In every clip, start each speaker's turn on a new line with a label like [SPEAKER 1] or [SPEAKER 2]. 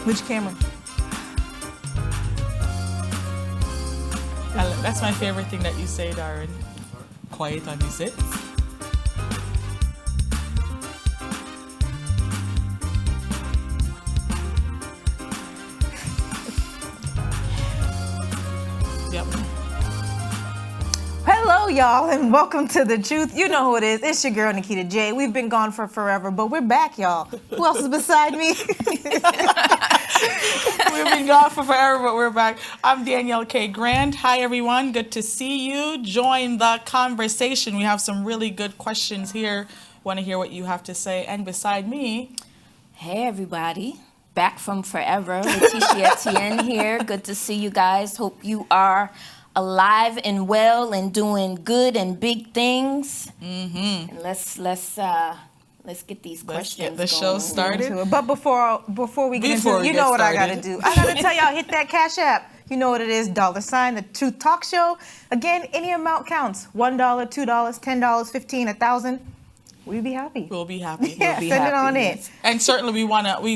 [SPEAKER 1] Which camera?
[SPEAKER 2] That's my favorite thing that you say, Darren. Quiet on you sit. Yep.
[SPEAKER 1] Hello, y'all, and welcome to The Truth. You know who it is. It's your girl, Nikita J. We've been gone for forever, but we're back, y'all. Who else is beside me?
[SPEAKER 2] We've been gone for forever, but we're back. I'm Danielle K. Grant. Hi, everyone. Good to see you. Join the conversation. We have some really good questions here. Want to hear what you have to say. And beside me...
[SPEAKER 3] Hey, everybody. Back from forever. NECTN here. Good to see you guys. Hope you are alive and well and doing good and big things. Mm-hmm. And let's get these questions
[SPEAKER 2] get the
[SPEAKER 3] going.
[SPEAKER 2] show started.
[SPEAKER 1] But before we get into it, you know what I got to do. I got to tell y'all, hit that Cash App. You know what it is, $, The Truth Talk Show. Again, any amount counts. $1, $2, $10, $15, $1,000. We'd be happy.
[SPEAKER 2] We'll be happy.
[SPEAKER 1] Yeah,
[SPEAKER 2] we'll be
[SPEAKER 1] send
[SPEAKER 2] happy.
[SPEAKER 1] it on in.
[SPEAKER 2] And certainly we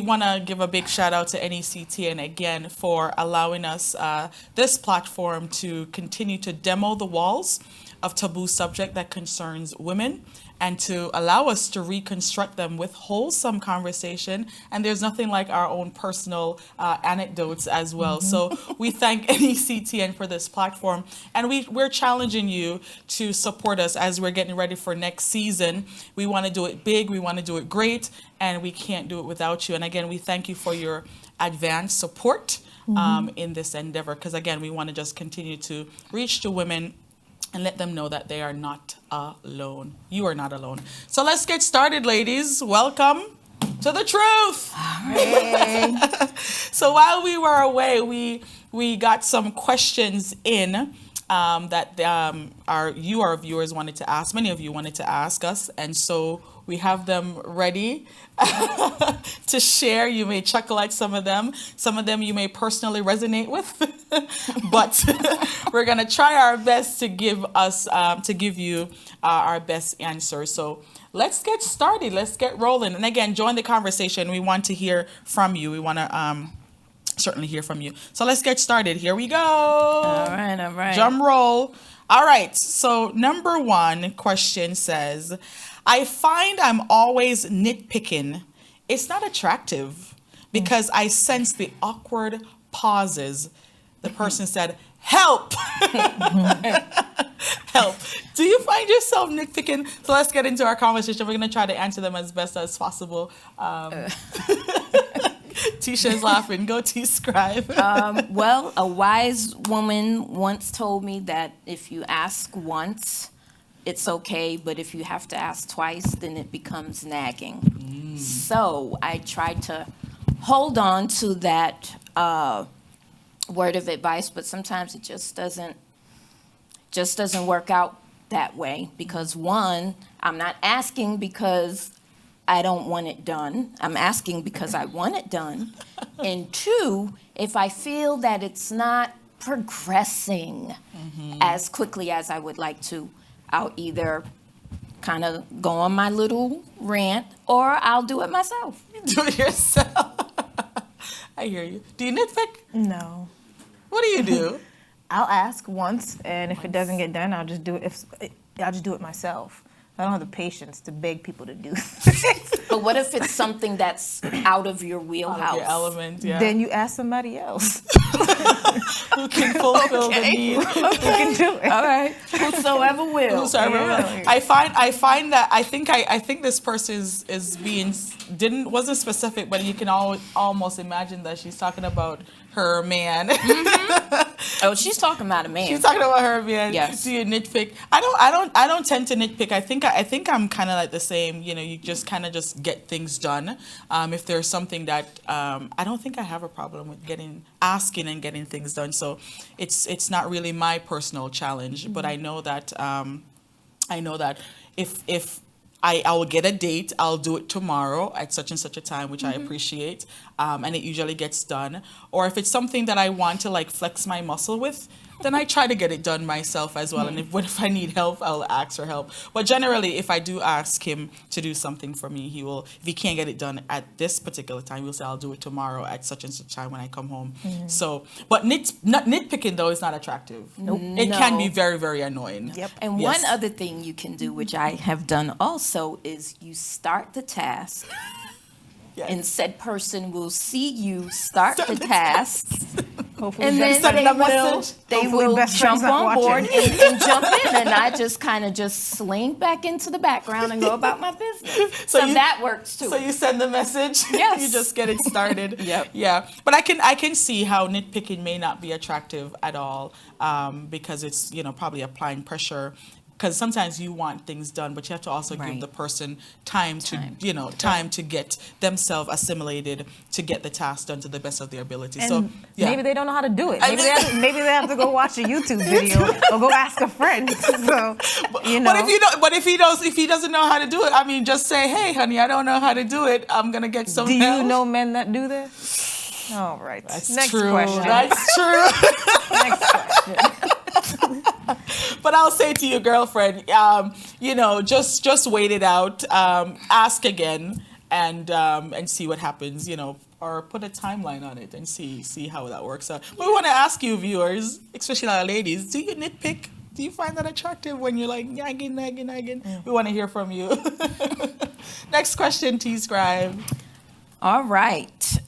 [SPEAKER 2] wanna give a big shout out to NECTN again for allowing us this platform to continue to demo the walls of taboo subject that concerns women, and to allow us to reconstruct them with wholesome conversation. And there's nothing like our own personal anecdotes as well.
[SPEAKER 1] Mm-hmm.
[SPEAKER 2] So we thank NECTN for this platform. And we're challenging you to support us as we're getting ready for next season. We want to do it big, we want to do it great, and we can't do it without you. And again, we thank you for your advanced support in this endeavor. Because again, we want to just continue to reach to women and let them know that they are not alone. You are not alone. So let's get started, ladies. Welcome to The Truth.
[SPEAKER 1] Hey.
[SPEAKER 2] So while we were away, we got some questions in that our viewers wanted to ask. Many of you wanted to ask us, and so we have them ready to share. You may chuckle at some of them. Some of them you may personally resonate with, but we're gonna try our best to give you our best answer. So let's get started. Let's get rolling. And again, join the conversation. We want to hear from you. We want to certainly hear from you. So let's get started. Here we go.
[SPEAKER 3] All right.
[SPEAKER 2] Drum roll. All right. So number one question says, I find I'm always nitpicking. It's not attractive because I sense the awkward pauses. The person said, help. Help. Do you find yourself nitpicking? So let's get into our conversation. We're going to try to answer them as best as possible. Tisha's laughing. Go T-Scribe.
[SPEAKER 3] Well, a wise woman once told me that if you ask once, it's okay, but if you have to ask twice, then it becomes nagging. So I try to hold on to that word of advice, but sometimes it just doesn't work out that way, because one, I'm not asking because I don't want it done. I'm asking because I want it done. And two, if I feel that it's not progressing as quickly as I would like to, I'll either kind of go on my little rant or I'll do it myself.
[SPEAKER 2] Do it yourself. I hear you. Do you nitpick?
[SPEAKER 1] No.
[SPEAKER 2] What do you do?
[SPEAKER 1] I'll ask once, and if it doesn't get done, I'll just do it. I'll just do it myself. I don't have the patience to beg people to do things.
[SPEAKER 3] But what if it's something that's out of your wheelhouse?
[SPEAKER 2] Your element, yeah.
[SPEAKER 1] Then you ask somebody else
[SPEAKER 2] Who can fulfill the need.
[SPEAKER 1] who can do it.
[SPEAKER 3] All right. Whosoever will.
[SPEAKER 2] Yeah. I find that I think this person is wasn't specific, but you can almost imagine that she's talking about her man.
[SPEAKER 3] Oh, she's talking about a man.
[SPEAKER 2] She's talking about her man.
[SPEAKER 3] Yes.
[SPEAKER 2] Do you nitpick? I don't tend to nitpick. I think I'm kind of like the same. You know, you just kind of just get things done. If there's something that I don't think I have a problem with asking and getting things done. So it's not really my personal challenge. But I know that if I will get a date, I'll do it tomorrow at such and such a time, which I appreciate, and it usually gets done. Or if it's something that I want to like flex my muscle with, then I try to get it done myself as well. And if I need help, I'll ask for help. But generally, if I do ask him to do something for me, he will, if he can't get it done at this particular time, he'll say, I'll do it tomorrow at such and such time when I come home. So, but nitpicking, though, is not attractive.
[SPEAKER 3] Nope.
[SPEAKER 2] It can be very, very annoying.
[SPEAKER 1] Yep.
[SPEAKER 3] And
[SPEAKER 2] Yes.
[SPEAKER 3] one other thing you can do, which I have done also, is you start the task,
[SPEAKER 2] Yes.
[SPEAKER 3] and said person will see you start the task,
[SPEAKER 1] Hopefully
[SPEAKER 3] and then
[SPEAKER 2] send
[SPEAKER 3] they
[SPEAKER 2] a
[SPEAKER 3] will,
[SPEAKER 2] message.
[SPEAKER 3] they
[SPEAKER 1] Hopefully
[SPEAKER 3] will
[SPEAKER 1] best friends
[SPEAKER 3] jump
[SPEAKER 1] not
[SPEAKER 3] on board
[SPEAKER 1] watching.
[SPEAKER 3] and jump in, and I just kind of just slink back into the background and go about my business. So that works too.
[SPEAKER 2] So you send the message.
[SPEAKER 3] Yes.
[SPEAKER 2] You just get it started.
[SPEAKER 3] Yep.
[SPEAKER 2] Yeah. But I can see how nitpicking may not be attractive at all, because it's, probably applying pressure. Because sometimes you want things done, but you have to also give
[SPEAKER 3] Right.
[SPEAKER 2] the person time to,
[SPEAKER 3] Time.
[SPEAKER 2] time to get themselves assimilated to get the task done to the best of their ability.
[SPEAKER 1] And
[SPEAKER 2] So yeah.
[SPEAKER 1] maybe they don't know how to do it. Maybe they have to go watch a YouTube video or go ask a friend. So,
[SPEAKER 2] But if he doesn't know how to do it, I mean, just say, hey, honey, I don't know how to do it. I'm gonna get some
[SPEAKER 1] Do
[SPEAKER 2] help.
[SPEAKER 1] you know men that do this? All right.
[SPEAKER 2] That's
[SPEAKER 1] Next
[SPEAKER 2] true.
[SPEAKER 1] question.
[SPEAKER 2] That's true.
[SPEAKER 1] Next question.
[SPEAKER 2] But I'll say to your girlfriend, just wait it out. Ask again and see what happens. Or put a timeline on it and see how that works out. But we want to ask you, viewers, especially our ladies, do you nitpick? Do you find that attractive when you're like nagging? We want to hear from you. Next question, T-Scribe.
[SPEAKER 3] All right.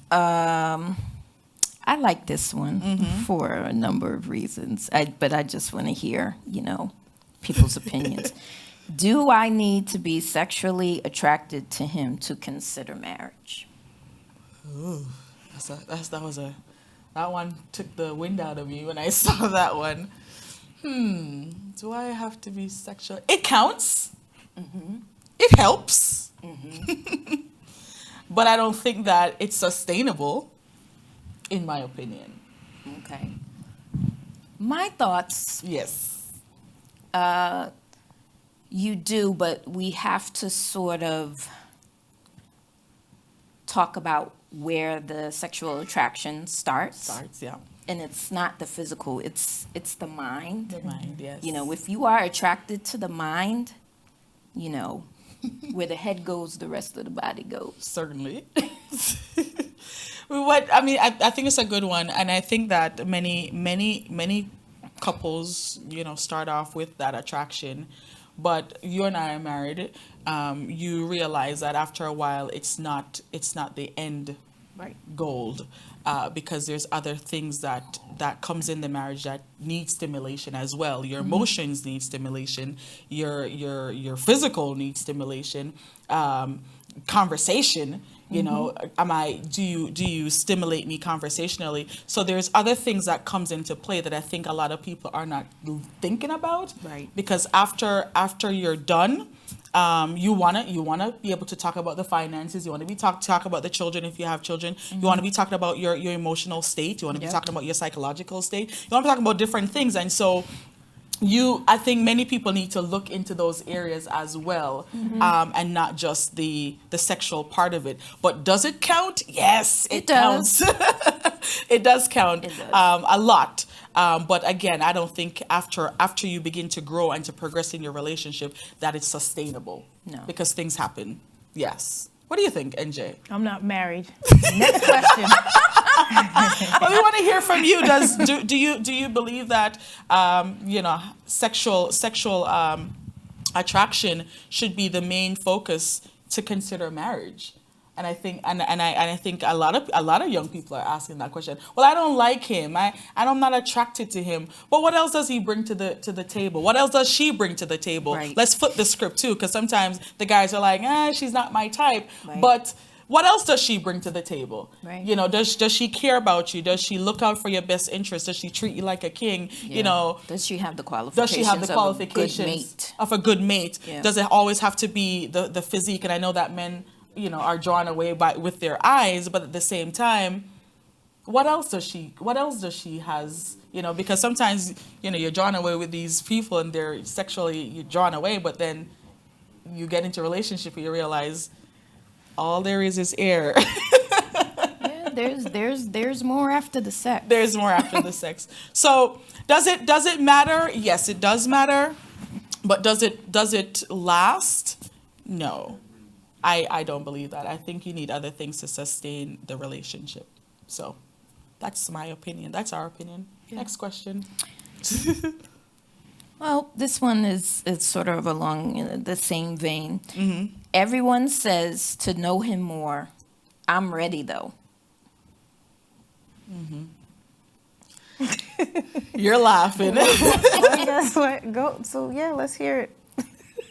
[SPEAKER 3] I like this one for a number of reasons, but I just want to hear, people's opinions. Do I need to be sexually attracted to him to consider marriage?
[SPEAKER 2] Ooh, that one took the wind out of me when I saw that one. Do I have to be sexual? It counts. It helps. But I don't think that it's sustainable, in my opinion.
[SPEAKER 3] Okay. My thoughts,
[SPEAKER 2] Yes.
[SPEAKER 3] you do, but we have to sort of talk about where the sexual attraction starts.
[SPEAKER 2] Yeah.
[SPEAKER 3] And it's not the physical, it's the mind.
[SPEAKER 2] The mind, yes.
[SPEAKER 3] If you are attracted to the mind, where the head goes, the rest of the body goes.
[SPEAKER 2] Certainly. I think it's a good one, and I think that many couples, start off with that attraction, but you and I are married. You realize that after a while, it's not the end goal, because there's other things that comes in the marriage that need stimulation as well. Your emotions need stimulation. Your physical needs stimulation. Conversation. Do you stimulate me conversationally? So there's other things that comes into play that I think a lot of people are not thinking about.
[SPEAKER 3] Right.
[SPEAKER 2] Because after you're done, you wanna be able to talk about the finances. You want to be talk about the children if you have children. You want to be talking about your emotional state. You want to be talking about your psychological state. You want to talk about different things, and so. I think many people need to look into those areas as well, and not just the sexual part of it. But does it count? Yes, it
[SPEAKER 3] does.
[SPEAKER 2] counts. It does count.
[SPEAKER 3] It does.
[SPEAKER 2] A lot. But again, I don't think after you begin to grow and to progress in your relationship that it's sustainable.
[SPEAKER 3] No.
[SPEAKER 2] Because things happen. Yes. What do you think, NJ?
[SPEAKER 1] I'm not married. Next question.
[SPEAKER 2] Well, we want to hear from you. Do you believe that sexual attraction should be the main focus to consider marriage? And I think I think a lot of young people are asking that question. Well, I don't like him. I'm not attracted to him. But what else does he bring to the table? What else does she bring to the table?
[SPEAKER 3] Right.
[SPEAKER 2] Let's flip the script too, because sometimes the guys are like, she's not my type.
[SPEAKER 3] Right.
[SPEAKER 2] But what else does she bring to the table?
[SPEAKER 3] Right.
[SPEAKER 2] Does she care about you? Does she look out for your best interest? Does she treat you like a king?
[SPEAKER 3] Does she have the
[SPEAKER 2] Does she have the
[SPEAKER 3] qualifications
[SPEAKER 2] qualifications of a good mate?
[SPEAKER 3] Yeah.
[SPEAKER 2] Does it always have to be the physique? And I know that men, are drawn away with their eyes, but at the same time, what else does she has? Because sometimes, you're drawn away with these people and they're sexually drawn away, but then you get into a relationship and you realize all there is air.
[SPEAKER 3] Yeah, there's more after the sex.
[SPEAKER 2] There's more after the sex. So does it matter? Yes, it does matter. But does it last? No. I don't believe that. I think you need other things to sustain the relationship. So that's my opinion. That's our opinion. Yeah. Next question.
[SPEAKER 3] Well, this one is sort of along the same vein.
[SPEAKER 2] Mm-hmm.
[SPEAKER 3] Everyone says to know him more. I'm ready, though.
[SPEAKER 2] Mm-hmm. You're laughing.
[SPEAKER 1] I guess what? Go. So yeah, let's hear it.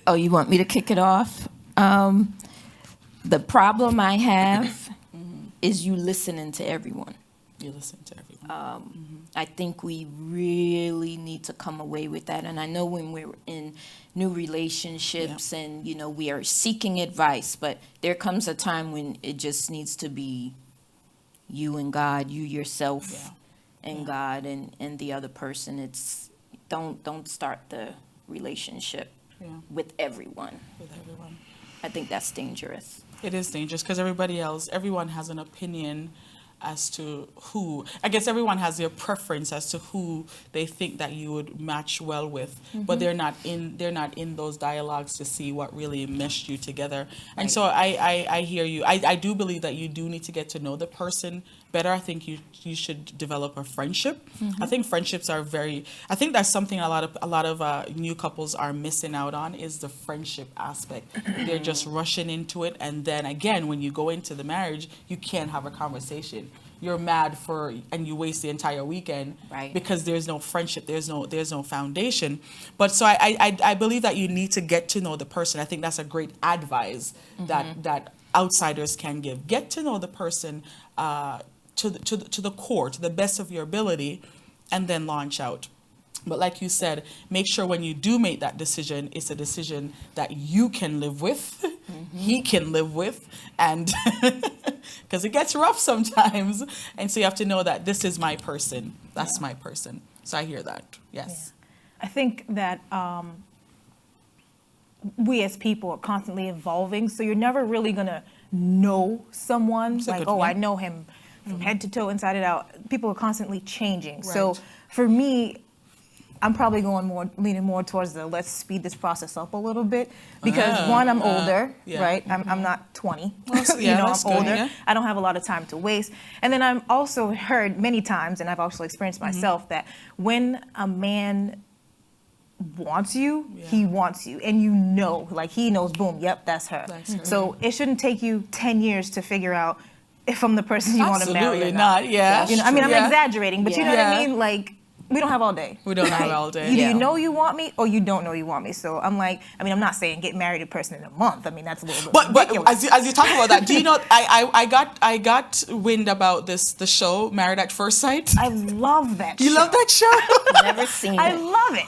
[SPEAKER 3] Oh, you want me to kick it off? The problem I have is you listening to everyone.
[SPEAKER 2] You listen to everyone.
[SPEAKER 3] I think we really need to come away with that. And I know when we're in new relationships and, you know, we are seeking advice, but there comes a time when it just needs to be you and God, you yourself and God and the other person. It's don't start the relationship with everyone.
[SPEAKER 2] With everyone.
[SPEAKER 3] I think that's dangerous.
[SPEAKER 2] It is dangerous because everyone has an opinion as to who, I guess everyone has their preference as to who they think that you would match well with, but they're not in those dialogues to see what really meshed you together. And so I hear you. I do believe that you do need to get to know the person better. I think you should develop a friendship. I think friendships are I think that's something a lot of new couples are missing out on, is the friendship aspect. They're just rushing into it, and then again, when you go into the marriage, you can't have a conversation. You're mad and you waste the entire weekend because there's no friendship, there's no foundation. But so I believe that you need to get to know the person. I think that's a great advice that outsiders can give. Get to know the person to the core, to the best of your ability, and then launch out. But like you said, make sure when you do make that decision, it's a decision that you can live with, he can live with, and because it gets rough sometimes. And so you have to know that this is my person. That's my person. So I hear that. Yes.
[SPEAKER 1] Yeah. I think that we as people are constantly evolving. So you're never really going to know someone like, I know him from head to toe, inside and out. People are constantly changing. Right. So for me, I'm probably leaning more towards the let's speed this process up a little bit because one, I'm older, right? I'm not 20, I'm older. Yeah. I don't have a lot of time to waste. And then I've also heard many times, and I've also experienced myself, that when a man wants you, he wants you, and like he knows, boom, yep, that's her. So it shouldn't take you 10 years to figure out if I'm the person you want to marry or not.
[SPEAKER 2] Yeah.
[SPEAKER 1] You know, I mean, I'm exaggerating, but you know what I mean? Like, we don't have all day.
[SPEAKER 2] We don't have all day.
[SPEAKER 1] Either you know you want me or you don't know you want me. So I'm like, I'm not saying get married to a person in a month. I mean, that's a little bit ridiculous.
[SPEAKER 2] But as you talk about that, do you know, I got wind about the show, Married at First Sight.
[SPEAKER 1] I love that show.
[SPEAKER 2] You love that show?
[SPEAKER 3] Never seen it.
[SPEAKER 1] I love it.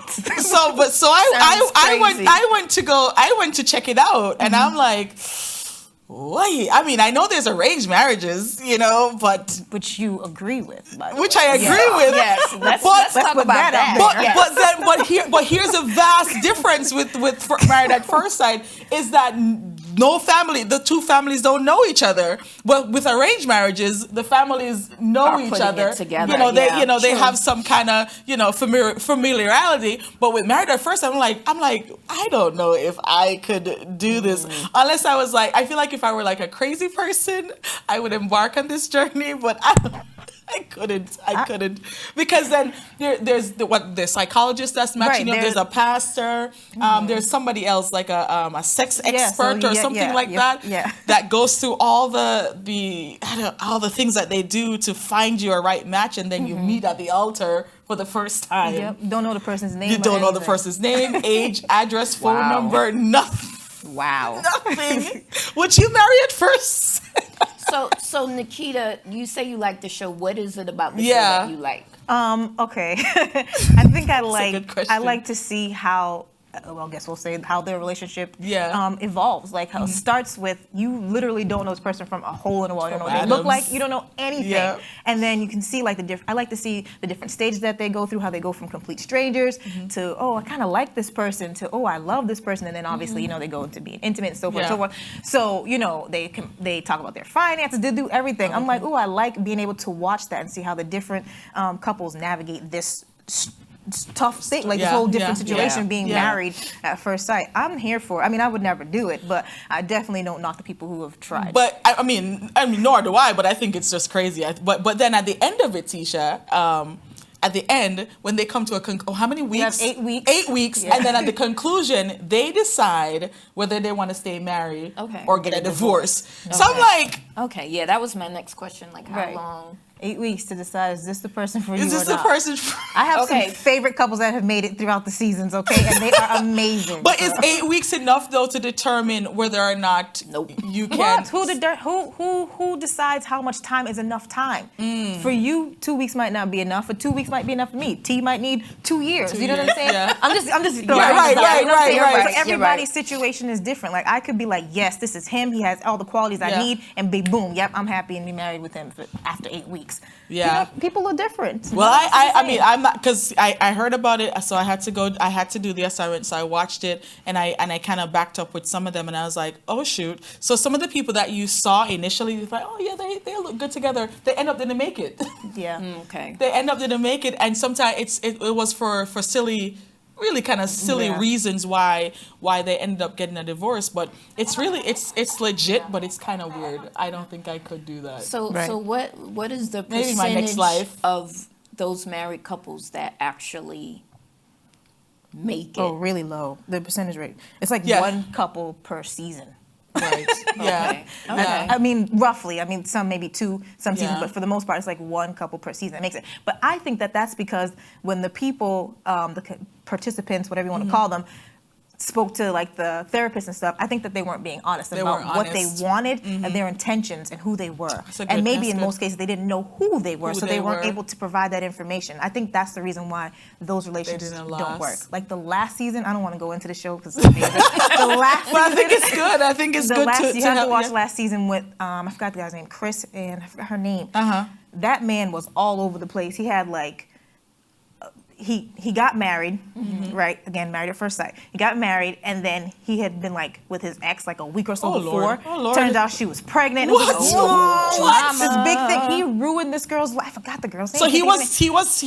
[SPEAKER 2] So I went to check it out, and I'm like, wait, I mean, I know there's arranged marriages, but
[SPEAKER 1] which you agree with, by the
[SPEAKER 2] which
[SPEAKER 1] way.
[SPEAKER 2] I agree with.
[SPEAKER 3] Yes, let's talk about that.
[SPEAKER 2] But here's a vast difference with Married at First Sight is that the two families don't know each other. But with arranged marriages, the families know each other.
[SPEAKER 3] Together.
[SPEAKER 2] They have some kind of familiarity. But with Married at First Sight, I'm like, I don't know if I could do this unless I was like, I feel like if I were like a crazy person, I would embark on this journey. But I couldn't because then there's the psychologist that's matching up. There's a pastor. There's somebody else like a sex expert or something like that. Yeah. That goes through all the things that they do to find you a right match, and then you meet at the altar for the first time.
[SPEAKER 1] Yep. Don't know the person's name.
[SPEAKER 2] You don't know the person's name, age, address, phone number, nothing.
[SPEAKER 3] Wow.
[SPEAKER 2] Nothing. Would you marry at first?
[SPEAKER 3] So Nikita, you say you like the show. What is it about the show that you like?
[SPEAKER 1] Okay. I think I like to see how well, I guess we'll say how their relationship
[SPEAKER 2] Yeah.
[SPEAKER 1] evolves. Like how it starts with you literally don't know this person from a hole in the wall. You don't know what they look like. You don't know anything.
[SPEAKER 2] Yeah.
[SPEAKER 1] And then you can see like I like to see the different stages that they go through, how they go from complete strangers to, oh, I kind of like this person, to, oh, I love this person. And then obviously, you know, they go into being intimate and so forth and so forth. So, you know, they talk about their finances, they do everything. I'm like, oh, I like being able to watch that and see how the different couples navigate this tough thing, like this whole different situation, being married at first sight. I'm here for it. I mean, I would never do it, but I definitely don't knock the people who have tried.
[SPEAKER 2] But I mean, nor do I. But I think it's just crazy. But then at the end of it, Tisha, at the end when they come to how many weeks?
[SPEAKER 1] You have 8 weeks.
[SPEAKER 2] 8 weeks, and then at the conclusion, they decide whether they want to stay married or get a divorce. So I'm like,
[SPEAKER 3] okay, yeah, that was my next question. Like, how
[SPEAKER 1] Right.
[SPEAKER 3] long?
[SPEAKER 1] 8 weeks to decide, is this the person for you
[SPEAKER 2] is this
[SPEAKER 1] or
[SPEAKER 2] the
[SPEAKER 1] not?
[SPEAKER 2] person?
[SPEAKER 1] I have
[SPEAKER 3] Okay.
[SPEAKER 1] some favorite couples that have made it throughout the seasons, okay? And they are amazing.
[SPEAKER 2] But is 8 weeks enough though to determine whether or not you can?
[SPEAKER 1] What? Who decides how much time is enough time? For you, 2 weeks might not be enough. For 2 weeks might be enough for me. T might need 2 years. You know what I'm saying?
[SPEAKER 2] Yeah.
[SPEAKER 1] I'm just throwing
[SPEAKER 2] Right,
[SPEAKER 1] it out there,
[SPEAKER 2] right,
[SPEAKER 1] you know what I'm saying?
[SPEAKER 2] right.
[SPEAKER 1] So
[SPEAKER 3] You're
[SPEAKER 1] everybody's
[SPEAKER 3] right.
[SPEAKER 1] situation is different. Like I could be like, yes, this is him. He has all the qualities I need, and big boom, yep, I'm happy and be married with him after 8 weeks.
[SPEAKER 2] Yeah.
[SPEAKER 1] You know, people are different.
[SPEAKER 2] Well,
[SPEAKER 1] You know what
[SPEAKER 2] I
[SPEAKER 1] I'm
[SPEAKER 2] mean,
[SPEAKER 1] saying?
[SPEAKER 2] I'm not, because I heard about it, so I had to do the assignment, so I watched it, and I kind of backed up with some of them, and I was like, oh shoot. So some of the people that you saw initially, you're like, oh yeah, they look good together. They end up didn't make it.
[SPEAKER 1] Yeah.
[SPEAKER 3] Okay.
[SPEAKER 2] They end up didn't make it, and sometimes it was for silly, really kind of silly reasons why they ended up getting a divorce. But it's really it's legit, but it's kind of weird. I don't think I could do that.
[SPEAKER 3] So
[SPEAKER 1] Right.
[SPEAKER 3] so what is the
[SPEAKER 2] Maybe my next
[SPEAKER 3] percentage
[SPEAKER 2] life.
[SPEAKER 3] of those married couples that actually make it?
[SPEAKER 1] Oh, really low. The percentage rate. It's like
[SPEAKER 2] Yeah.
[SPEAKER 1] one couple per season.
[SPEAKER 2] Right. Yeah.
[SPEAKER 3] Okay. Okay.
[SPEAKER 1] I mean, roughly. I mean, some maybe two, some seasons,
[SPEAKER 2] Yeah.
[SPEAKER 1] but for the most part, it's like one couple per season. That makes it. But I think that that's because when the people, participants, whatever you want to call them, spoke to like the therapists and stuff, I think that they weren't being honest
[SPEAKER 2] They
[SPEAKER 1] about
[SPEAKER 2] weren't
[SPEAKER 1] what
[SPEAKER 2] honest.
[SPEAKER 1] they wanted and their intentions and who they were.
[SPEAKER 2] That's a
[SPEAKER 1] And
[SPEAKER 2] good-
[SPEAKER 1] maybe
[SPEAKER 2] that's
[SPEAKER 1] in
[SPEAKER 2] good.
[SPEAKER 1] most cases they didn't know who they were,
[SPEAKER 2] Who
[SPEAKER 1] so
[SPEAKER 2] they
[SPEAKER 1] they weren't
[SPEAKER 2] were.
[SPEAKER 1] able to provide that information. I think that's the reason why those relationships
[SPEAKER 2] didn't
[SPEAKER 1] don't
[SPEAKER 2] last.
[SPEAKER 1] work. Like the last season, I don't want to go into the show because the last
[SPEAKER 2] But I
[SPEAKER 1] season.
[SPEAKER 2] think it's good. I think it's
[SPEAKER 1] The
[SPEAKER 2] good
[SPEAKER 1] last,
[SPEAKER 2] to
[SPEAKER 1] you have
[SPEAKER 2] have
[SPEAKER 1] to watch
[SPEAKER 2] yeah.
[SPEAKER 1] last season with I forgot the guy's name, Chris, and I forgot her name.
[SPEAKER 2] Uh-huh.
[SPEAKER 1] That man was all over the place. He had like he got married, right? Again, married at first sight. He got married, and then he had been like with his ex like a week or so
[SPEAKER 2] Oh,
[SPEAKER 1] before.
[SPEAKER 2] Lord. Oh, Lord.
[SPEAKER 1] Turns out she was pregnant.
[SPEAKER 2] What?
[SPEAKER 1] It was like, whoa,
[SPEAKER 2] What?
[SPEAKER 1] this big thing. He ruined this girl's life. I forgot the girl's name.
[SPEAKER 2] So
[SPEAKER 1] His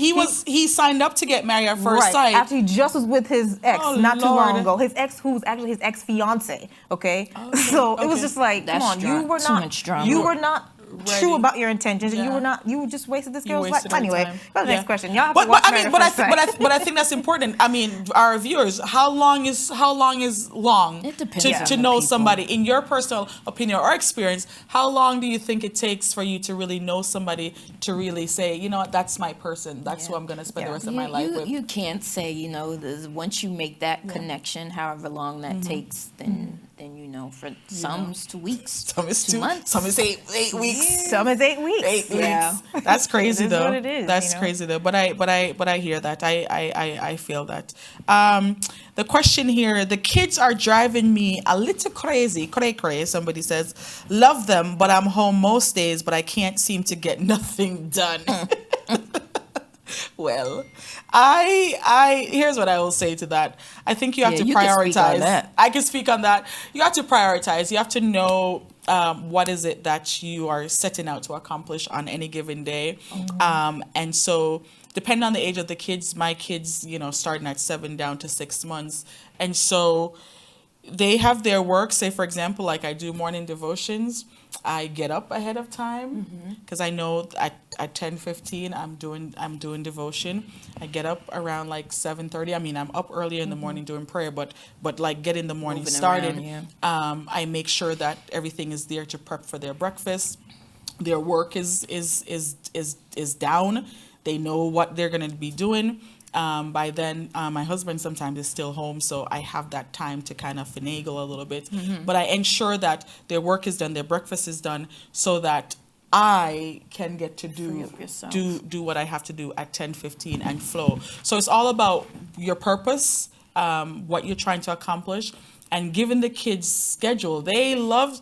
[SPEAKER 1] name.
[SPEAKER 2] he signed up to get married at first
[SPEAKER 1] Right,
[SPEAKER 2] sight.
[SPEAKER 1] after he just was with his ex
[SPEAKER 2] Oh,
[SPEAKER 1] not too long
[SPEAKER 2] Lord.
[SPEAKER 1] ago. His ex, who was actually his ex-fiance, okay? So it was
[SPEAKER 2] okay.
[SPEAKER 1] just like,
[SPEAKER 3] That's
[SPEAKER 1] come on,
[SPEAKER 3] drama.
[SPEAKER 1] you were
[SPEAKER 3] Too
[SPEAKER 1] not,
[SPEAKER 3] much drama.
[SPEAKER 1] you were not
[SPEAKER 2] Ready.
[SPEAKER 1] true about your intentions, and
[SPEAKER 2] Yeah.
[SPEAKER 1] you just wasted this
[SPEAKER 2] You
[SPEAKER 1] girl's life.
[SPEAKER 2] wasted our
[SPEAKER 1] Anyway,
[SPEAKER 2] time.
[SPEAKER 1] go to the
[SPEAKER 2] Yeah.
[SPEAKER 1] next question. Y'all have
[SPEAKER 2] But
[SPEAKER 1] to watch
[SPEAKER 2] I
[SPEAKER 1] Married
[SPEAKER 2] mean,
[SPEAKER 1] at
[SPEAKER 2] but I
[SPEAKER 1] First Sight.
[SPEAKER 2] but I think that's important. I mean, our viewers, how long is long
[SPEAKER 3] It depends
[SPEAKER 2] to
[SPEAKER 3] on
[SPEAKER 2] to
[SPEAKER 3] the
[SPEAKER 2] know
[SPEAKER 3] people.
[SPEAKER 2] somebody? In your personal opinion or experience, how long do you think it takes for you to really know somebody to really say, you know what, that's my person. That's who I'm going to spend the rest of my life with.
[SPEAKER 3] You can't say, once you make that connection, however long that takes, then you know, for some it's 2 weeks,
[SPEAKER 2] Some is
[SPEAKER 3] 2 months.
[SPEAKER 2] Some is eight weeks.
[SPEAKER 1] Some is 8 weeks.
[SPEAKER 2] 8
[SPEAKER 3] Yeah.
[SPEAKER 2] weeks. That's crazy
[SPEAKER 1] It is
[SPEAKER 2] though.
[SPEAKER 1] what it is,
[SPEAKER 2] That's
[SPEAKER 1] you know?
[SPEAKER 2] crazy though. But I hear that. I feel that. The question here: the kids are driving me a little crazy. Cray. Somebody says, love them, but I'm home most days, but I can't seem to get nothing done. Well, I here's what I will say to that. I think you have to
[SPEAKER 3] you can speak on
[SPEAKER 2] prioritize.
[SPEAKER 3] that.
[SPEAKER 2] I can speak on that. You have to prioritize. You have to know what is it that you are setting out to accomplish on any given day. And so depending on the age of the kids, my kids, starting at 7 down to 6 months. And so they have their work. Say, for example, like I do morning devotions. I get up ahead of time because I know at 10:15 I'm doing devotion. I get up around like 7:30. I mean, I'm up earlier in the morning doing prayer, but like getting the morning
[SPEAKER 3] Moving
[SPEAKER 2] started.
[SPEAKER 3] around,
[SPEAKER 2] I make sure that everything is there to prep for their breakfast. Their work is down. They know what they're going to be doing. By then, my husband sometimes is still home, so I have that time to kind of finagle a little bit. But I ensure that their work is done, their breakfast is done, so that I can get to
[SPEAKER 3] Free up yourself.
[SPEAKER 2] do what I have to do at 10:15 and flow. So it's all about your purpose. what you're trying to accomplish, and giving the kids schedule.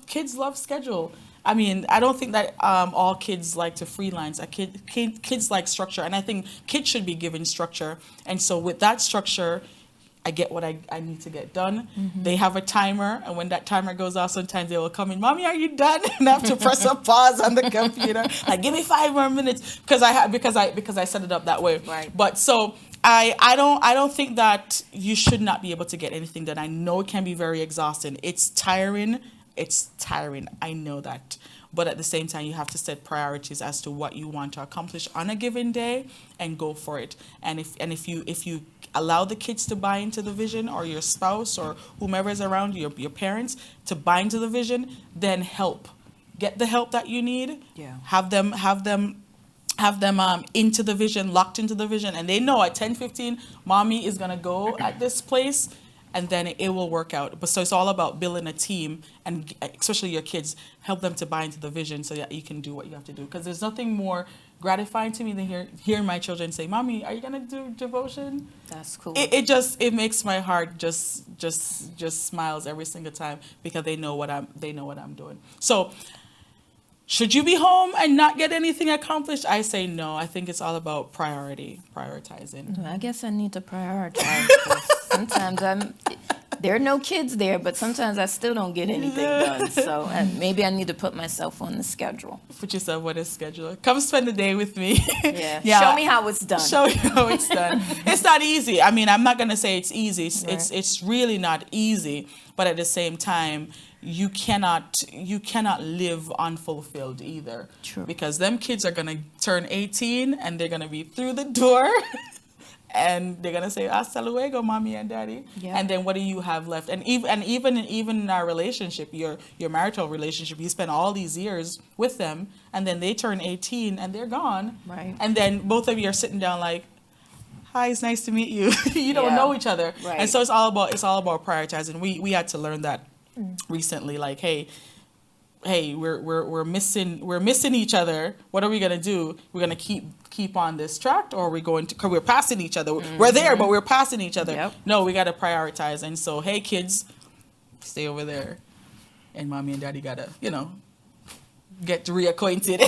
[SPEAKER 2] Kids love schedule. I mean, I don't think that all kids like to freelance. Kids like structure, and I think kids should be given structure. And so with that structure, I get what I need to get done. They have a timer, and when that timer goes off, sometimes they will come in, "Mommy, are you done?" And I have to press a pause on the computer, like, "Give me 5 more minutes," because I set it up that way.
[SPEAKER 3] Right.
[SPEAKER 2] But so I don't think that you should not be able to get anything done. I know it can be very exhausting. It's tiring. I know that. But at the same time, you have to set priorities as to what you want to accomplish on a given day and go for it. And if you allow the kids to buy into the vision, or your spouse or whomever is around you, your parents, to buy into the vision, then get the help that you need.
[SPEAKER 3] Yeah.
[SPEAKER 2] Have them into the vision, locked into the vision, and they know at 10:15, mommy is gonna go at this place, and then it will work out. But so it's all about building a team, and especially your kids, help them to buy into the vision so that you can do what you have to do. Because there's nothing more gratifying to me than hearing my children say, "Mommy, are you gonna do devotion?"
[SPEAKER 3] That's cool.
[SPEAKER 2] It makes my heart just smiles every single time, because they know what I'm doing. So, should you be home and not get anything accomplished? I say no. I think it's all about prioritizing.
[SPEAKER 3] I guess I need to prioritize. 'Cause sometimes there are no kids there, but sometimes I still don't get anything done. So maybe I need to put myself on the schedule.
[SPEAKER 2] Put yourself on a schedule. Come spend the day with me.
[SPEAKER 3] Yeah. Show me how it's done.
[SPEAKER 2] Show you how it's done. It's not easy. I mean, I'm not gonna say it's easy. It's really not easy. But at the same time, you cannot live unfulfilled either.
[SPEAKER 3] True.
[SPEAKER 2] Because them kids are gonna turn 18 and they're gonna be through the door. And they're gonna say, "Hasta luego, mommy and daddy."
[SPEAKER 3] Yeah.
[SPEAKER 2] And then what do you have left? And even in our relationship, your marital relationship, you spend all these years with them, and then they turn 18 and they're gone.
[SPEAKER 3] Right.
[SPEAKER 2] And then both of you are sitting down like, "Hi, it's nice to meet you." You don't know each other.
[SPEAKER 3] Right.
[SPEAKER 2] And so it's all about prioritizing. We had to learn that recently. Like, hey, we're missing each other. What are we gonna do? We're gonna keep on this track, or are we going to? Cause we're passing each other. We're there, but we're passing each other.
[SPEAKER 3] Yep.
[SPEAKER 2] No, we gotta prioritize. And so, hey, kids, stay over there, and mommy and daddy gotta, get reacquainted.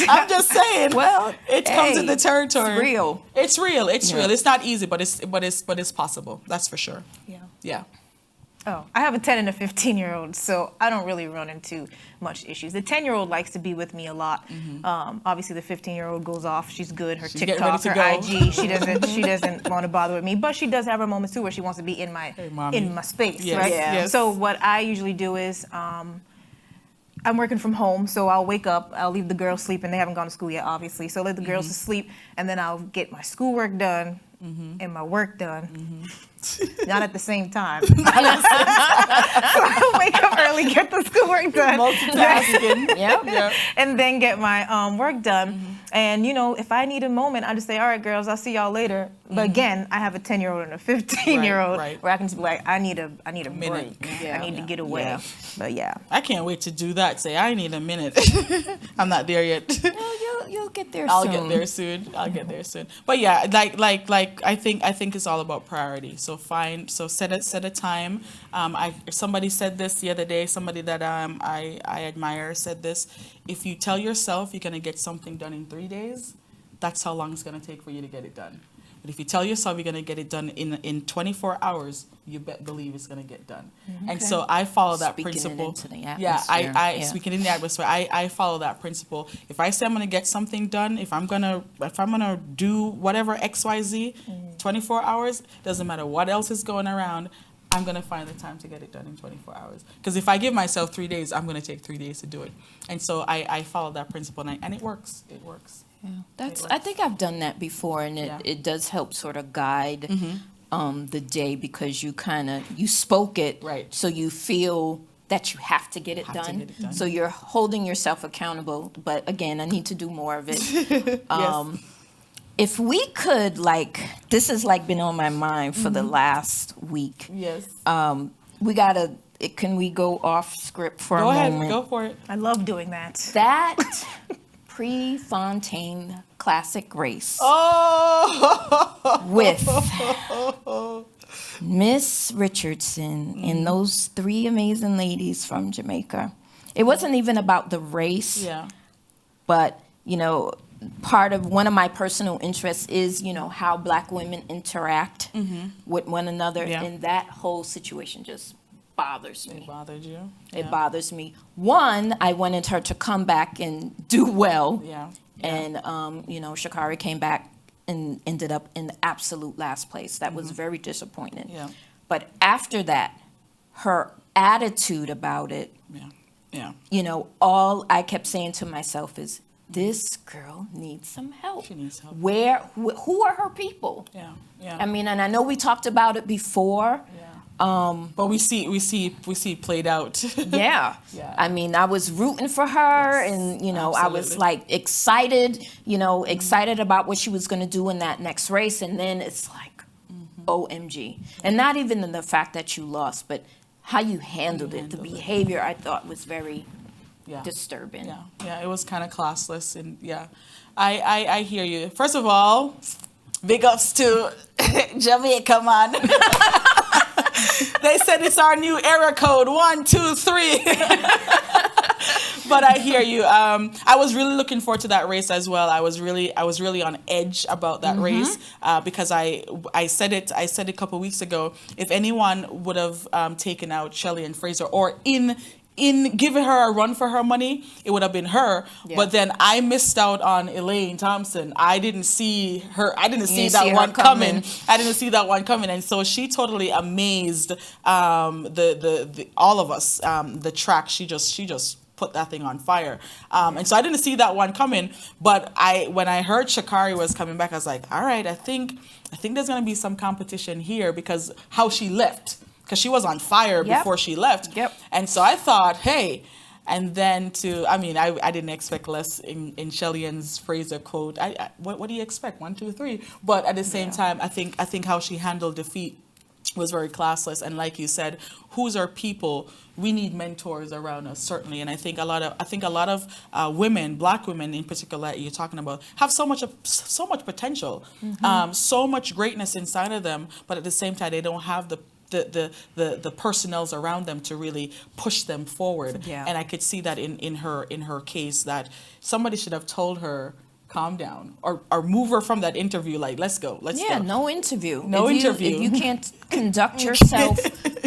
[SPEAKER 2] I'm just saying.
[SPEAKER 3] Well,
[SPEAKER 2] it comes in the territory.
[SPEAKER 3] It's real.
[SPEAKER 2] It's real. It's real. It's not easy, but it's possible. That's for sure. Yeah.
[SPEAKER 1] Oh, I have a 10 and a 15-year-old, so I don't really run into much issues. The 10-year-old likes to be with me a lot. Obviously, the 15-year-old goes off. She's good. Her
[SPEAKER 2] She's getting ready
[SPEAKER 1] TikTok,
[SPEAKER 2] to
[SPEAKER 1] her
[SPEAKER 2] go.
[SPEAKER 1] IG. She doesn't want to bother with me, but she does have her moments too where she wants to be in my space,
[SPEAKER 2] Yes.
[SPEAKER 1] right?
[SPEAKER 3] Yeah.
[SPEAKER 2] Yes.
[SPEAKER 1] So what I usually do is I'm working from home, so I'll wake up, I'll leave the girls sleeping. They haven't gone to school yet, obviously. So I'll let the girls to sleep, and then I'll get my schoolwork done and my work done. Not at the same time. So I'll wake up early, get the schoolwork done.
[SPEAKER 2] Multitasking.
[SPEAKER 3] Yep.
[SPEAKER 1] And then get my work done. And, if I need a moment, I just say, "All right, girls, I'll see y'all later." But again, I have a 10-year-old and a 15-year-old
[SPEAKER 2] Right.
[SPEAKER 1] where I can just be like, I need a
[SPEAKER 2] Minute.
[SPEAKER 1] break.
[SPEAKER 3] Yeah.
[SPEAKER 1] I need to get away.
[SPEAKER 3] Yeah.
[SPEAKER 1] But yeah.
[SPEAKER 2] I can't wait to do that. Say, I need a minute. I'm not there yet.
[SPEAKER 3] You'll get there
[SPEAKER 2] I'll
[SPEAKER 3] soon.
[SPEAKER 2] get there soon. But yeah, like I think it's all about priority. So set a time. Somebody said this the other day. Somebody that I admire said this. If you tell yourself you're gonna get something done in 3 days, that's how long it's gonna take for you to get it done. But if you tell yourself you're gonna get it done in 24 hours, you believe it's gonna get done. And so I follow that
[SPEAKER 3] Speaking it
[SPEAKER 2] principle.
[SPEAKER 3] into the
[SPEAKER 2] Yeah, I
[SPEAKER 3] atmosphere.
[SPEAKER 2] speaking in the atmosphere. I follow that principle. If I say I'm gonna get something done, if I'm gonna do whatever XYZ, 24 hours, doesn't matter what else is going around, I'm gonna find the time to get it done in 24 hours. Because if I give myself 3 days, I'm gonna take 3 days to do it. And so I follow that principle, and it works. It works.
[SPEAKER 3] Yeah. I think I've done that before, and it does help sort of guide the day, because you spoke it,
[SPEAKER 2] Right.
[SPEAKER 3] so you feel that you have to get it done. So you're holding yourself accountable. But again, I need to do more of it.
[SPEAKER 2] Yes.
[SPEAKER 3] If we could, this has been on my mind for the last week.
[SPEAKER 2] Yes.
[SPEAKER 3] Can we go off script for
[SPEAKER 2] Go
[SPEAKER 3] a
[SPEAKER 2] ahead.
[SPEAKER 3] moment?
[SPEAKER 2] Go for it.
[SPEAKER 1] I love doing that.
[SPEAKER 3] That Prefontaine Classic race
[SPEAKER 2] Oh.
[SPEAKER 3] with Miss Richardson and those three amazing ladies from Jamaica. It wasn't even about the race,
[SPEAKER 2] Yeah.
[SPEAKER 3] but, you know, part of one of my personal interests is, you know, how Black women interact with one another.
[SPEAKER 2] Yeah.
[SPEAKER 3] And that whole situation just bothers
[SPEAKER 2] It
[SPEAKER 3] me.
[SPEAKER 2] bothered you?
[SPEAKER 3] It bothers me. One, I wanted her to come back and do well.
[SPEAKER 2] Yeah.
[SPEAKER 3] And, you know, Sha'Carri came back and ended up in the absolute last place. That was very disappointing.
[SPEAKER 2] Yeah.
[SPEAKER 3] But after that, her attitude about it,
[SPEAKER 2] Yeah. Yeah.
[SPEAKER 3] you know, all I kept saying to myself is, this girl needs some help.
[SPEAKER 2] She needs help.
[SPEAKER 3] Who are her people?
[SPEAKER 2] Yeah. Yeah.
[SPEAKER 3] I mean, and I know we talked about it before.
[SPEAKER 2] But we see played out.
[SPEAKER 3] Yeah.
[SPEAKER 2] Yeah.
[SPEAKER 3] I mean, I was rooting for her, and, you know, I was
[SPEAKER 2] absolutely.
[SPEAKER 3] like excited, you know, excited about what she was going to do in that next race. And then it's like, OMG. And not even in the fact that you lost, but how you handled it. The behavior I thought was very disturbing.
[SPEAKER 2] Yeah, yeah, it was kind of classless, and yeah, I hear you. First of all, big ups to Jamaica, man. They said it's our new era code, 1, 2, 3. But I hear you. I was really looking forward to that race as well. I was really on edge about that race because I said it a couple of weeks ago. If anyone would have taken out Shelley and Fraser, or in giving her a run for her money, it would have been her.
[SPEAKER 3] Yeah.
[SPEAKER 2] But then I missed out on Elaine Thompson. I didn't see her. I didn't see
[SPEAKER 3] didn't
[SPEAKER 2] that
[SPEAKER 3] see her
[SPEAKER 2] one coming.
[SPEAKER 3] coming.
[SPEAKER 2] I didn't see that one coming, and so she totally amazed the all of us. The track, she just put that thing on fire. And so I didn't see that one coming. But when I heard Sha'Carri was coming back, I was like, all right, I think there's gonna be some competition here, because how she left. Because she was on fire before she left.
[SPEAKER 3] Yep.
[SPEAKER 2] And so I thought, hey, and then I didn't expect less in Shelley-Ann's Fraser quote. What do you expect? 1, 2, 3. But at the same time, I think how she handled defeat was very classless. And like you said, who's our people? We need mentors around us, certainly. And I think a lot of women, Black women in particular, that you're talking about, have so much potential, so much greatness inside of them. But at the same time, they don't have the personnels around them to really push them forward.
[SPEAKER 3] Yeah.
[SPEAKER 2] And I could see that in her case, that somebody should have told her, calm down, or move her from that interview, like, let's go.
[SPEAKER 3] No interview.
[SPEAKER 2] Interview.
[SPEAKER 3] If you can't conduct yourself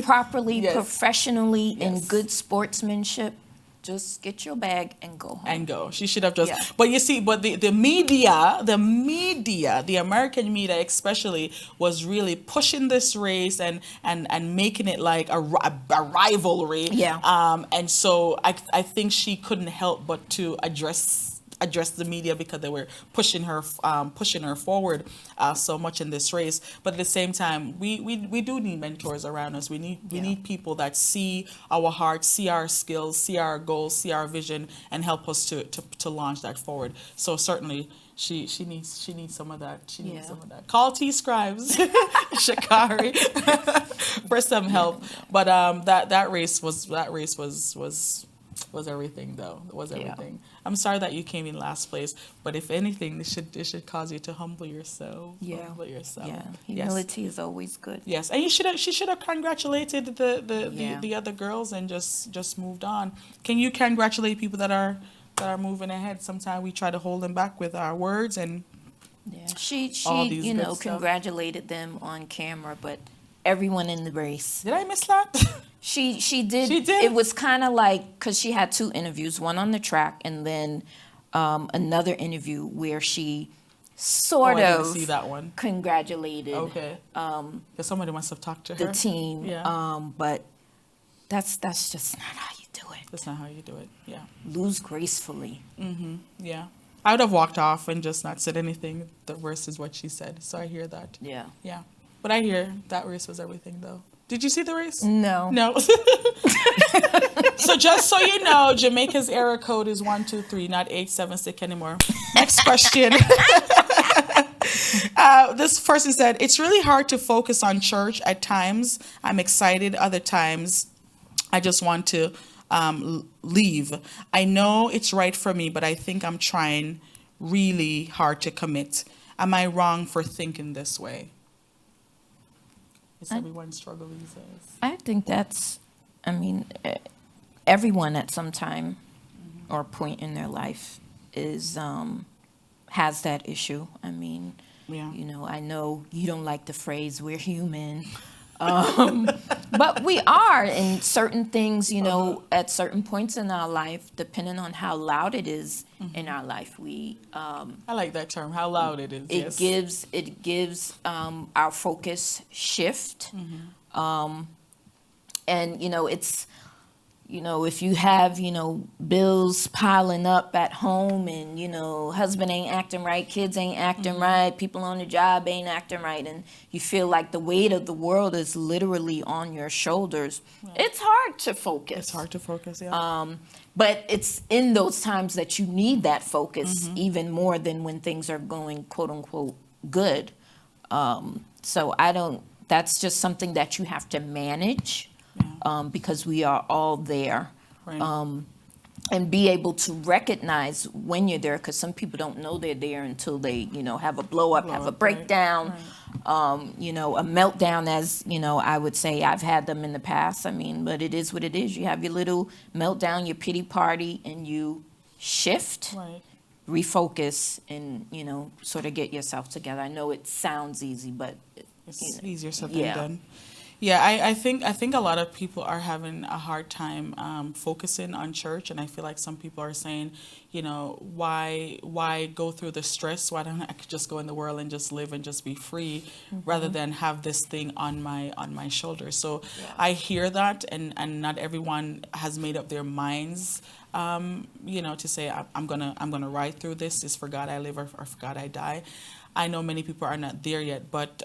[SPEAKER 3] properly,
[SPEAKER 2] Yes.
[SPEAKER 3] professionally, in
[SPEAKER 2] Yes.
[SPEAKER 3] good sportsmanship, just get your bag and go home.
[SPEAKER 2] She should have just.
[SPEAKER 3] Yeah.
[SPEAKER 2] But you see, the media, the American media especially, was really pushing this race and making it like a rivalry.
[SPEAKER 3] Yeah.
[SPEAKER 2] And so I think she couldn't help but to address the media, because they were pushing her forward so much in this race. But at the same time, we do need mentors around us. We need people that see our hearts, see our skills, see our goals, see our vision, and help us to launch that forward. So certainly she needs some of that. She needs some of that. Call T Scribes, Sha'Carri, for some help. But that race was everything, though. It was everything. I'm sorry that you came in last place, but if anything, it should cause you to humble yourself.
[SPEAKER 3] Yeah.
[SPEAKER 2] Humble yourself.
[SPEAKER 3] Yeah,
[SPEAKER 2] Yes.
[SPEAKER 3] humility is always good.
[SPEAKER 2] Yes, and she should have congratulated the other girls and just moved on. Can you congratulate people that are moving ahead? Sometimes we try to hold them back with our words, and
[SPEAKER 3] Yeah, she
[SPEAKER 2] all these
[SPEAKER 3] you
[SPEAKER 2] good
[SPEAKER 3] know,
[SPEAKER 2] stuff.
[SPEAKER 3] congratulated them on camera, but everyone in the race.
[SPEAKER 2] did I miss that?
[SPEAKER 3] She did.
[SPEAKER 2] She did?
[SPEAKER 3] It was kind of like, because she had 2 interviews, one on the track and then another interview where she sort
[SPEAKER 2] I didn't
[SPEAKER 3] of
[SPEAKER 2] see that one.
[SPEAKER 3] congratulated
[SPEAKER 2] Okay. Because somebody must have talked to her.
[SPEAKER 3] the team.
[SPEAKER 2] Yeah.
[SPEAKER 3] But that's just not how you do it.
[SPEAKER 2] That's not how you do it. Yeah.
[SPEAKER 3] Lose gracefully.
[SPEAKER 2] Yeah. I would have walked off and just not said anything. The worst is what she said. So I hear that.
[SPEAKER 3] Yeah.
[SPEAKER 2] Yeah. But I hear that race was everything, though. Did you see the race?
[SPEAKER 3] No.
[SPEAKER 2] No. So just so you know, Jamaica's error code is 123, not 876 anymore. Next question. This person said, it's really hard to focus on church at times. I'm excited. Other times, I just want to leave. I know it's right for me, but I think I'm trying really hard to commit. Am I wrong for thinking this way? It's everyone's struggle these days.
[SPEAKER 3] I think that's, I mean, everyone at some time or point in their life is has that issue. I mean,
[SPEAKER 2] Yeah.
[SPEAKER 3] you know, I know you don't like the phrase "we're human," but we are in certain things. You know, at certain points in our life, depending on how loud it is in our life, we
[SPEAKER 2] I like that term. How loud it is.
[SPEAKER 3] it
[SPEAKER 2] Yes.
[SPEAKER 3] gives our focus shift, and you know it's. You know, if you have, you know, bills piling up at home and, you know, husband ain't acting right, kids ain't acting right, people on the job ain't acting right, and you feel like the weight of the world is literally on your shoulders, it's hard to focus.
[SPEAKER 2] It's hard to focus, yeah.
[SPEAKER 3] But it's in those times that you need that focus even more than when things are going, quote unquote, good. So that's just something that you have to manage. Because we are all there,
[SPEAKER 2] Right.
[SPEAKER 3] and be able to recognize when you're there, because some people don't know they're there until they, you know, have a blow up, have a
[SPEAKER 2] right,
[SPEAKER 3] breakdown, you know, a meltdown, as, you know, I would say I've had them in the past. I mean, but it is what it is. You have your little meltdown, your pity party, and you shift,
[SPEAKER 2] Right.
[SPEAKER 3] refocus, and, you know, sort of get yourself together. I know it sounds easy, but
[SPEAKER 2] It's easier said
[SPEAKER 3] yeah.
[SPEAKER 2] than done. Yeah, I think a lot of people are having a hard time focusing on church, and I feel like some people are saying, you know, why go through the stress? Why don't I just go in the world and just live and just be free, rather than have this thing on my shoulders? So I hear that, and not everyone has made up their minds. You know, to say I'm gonna ride through this. Is for God I live, or for God I die. I know many people are not there yet, but.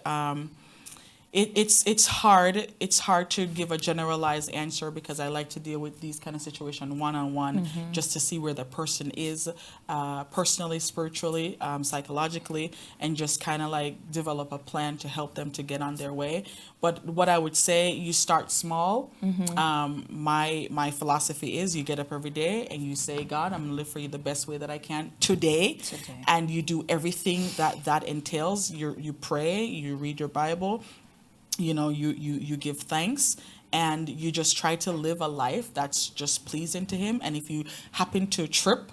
[SPEAKER 2] It's hard to give a generalized answer, because I like to deal with these kind of situations one-on-one, just to see where the person is personally, spiritually, psychologically, and just kind of like develop a plan to help them to get on their way. But what I would say, you start small. My philosophy is you get up every day and you say, God, I'm gonna live for you the best way that I can today. And you do everything that entails. You pray, you read your Bible, you know, you give thanks, and you just try to live a life that's just pleasing to him. And if you happen to trip,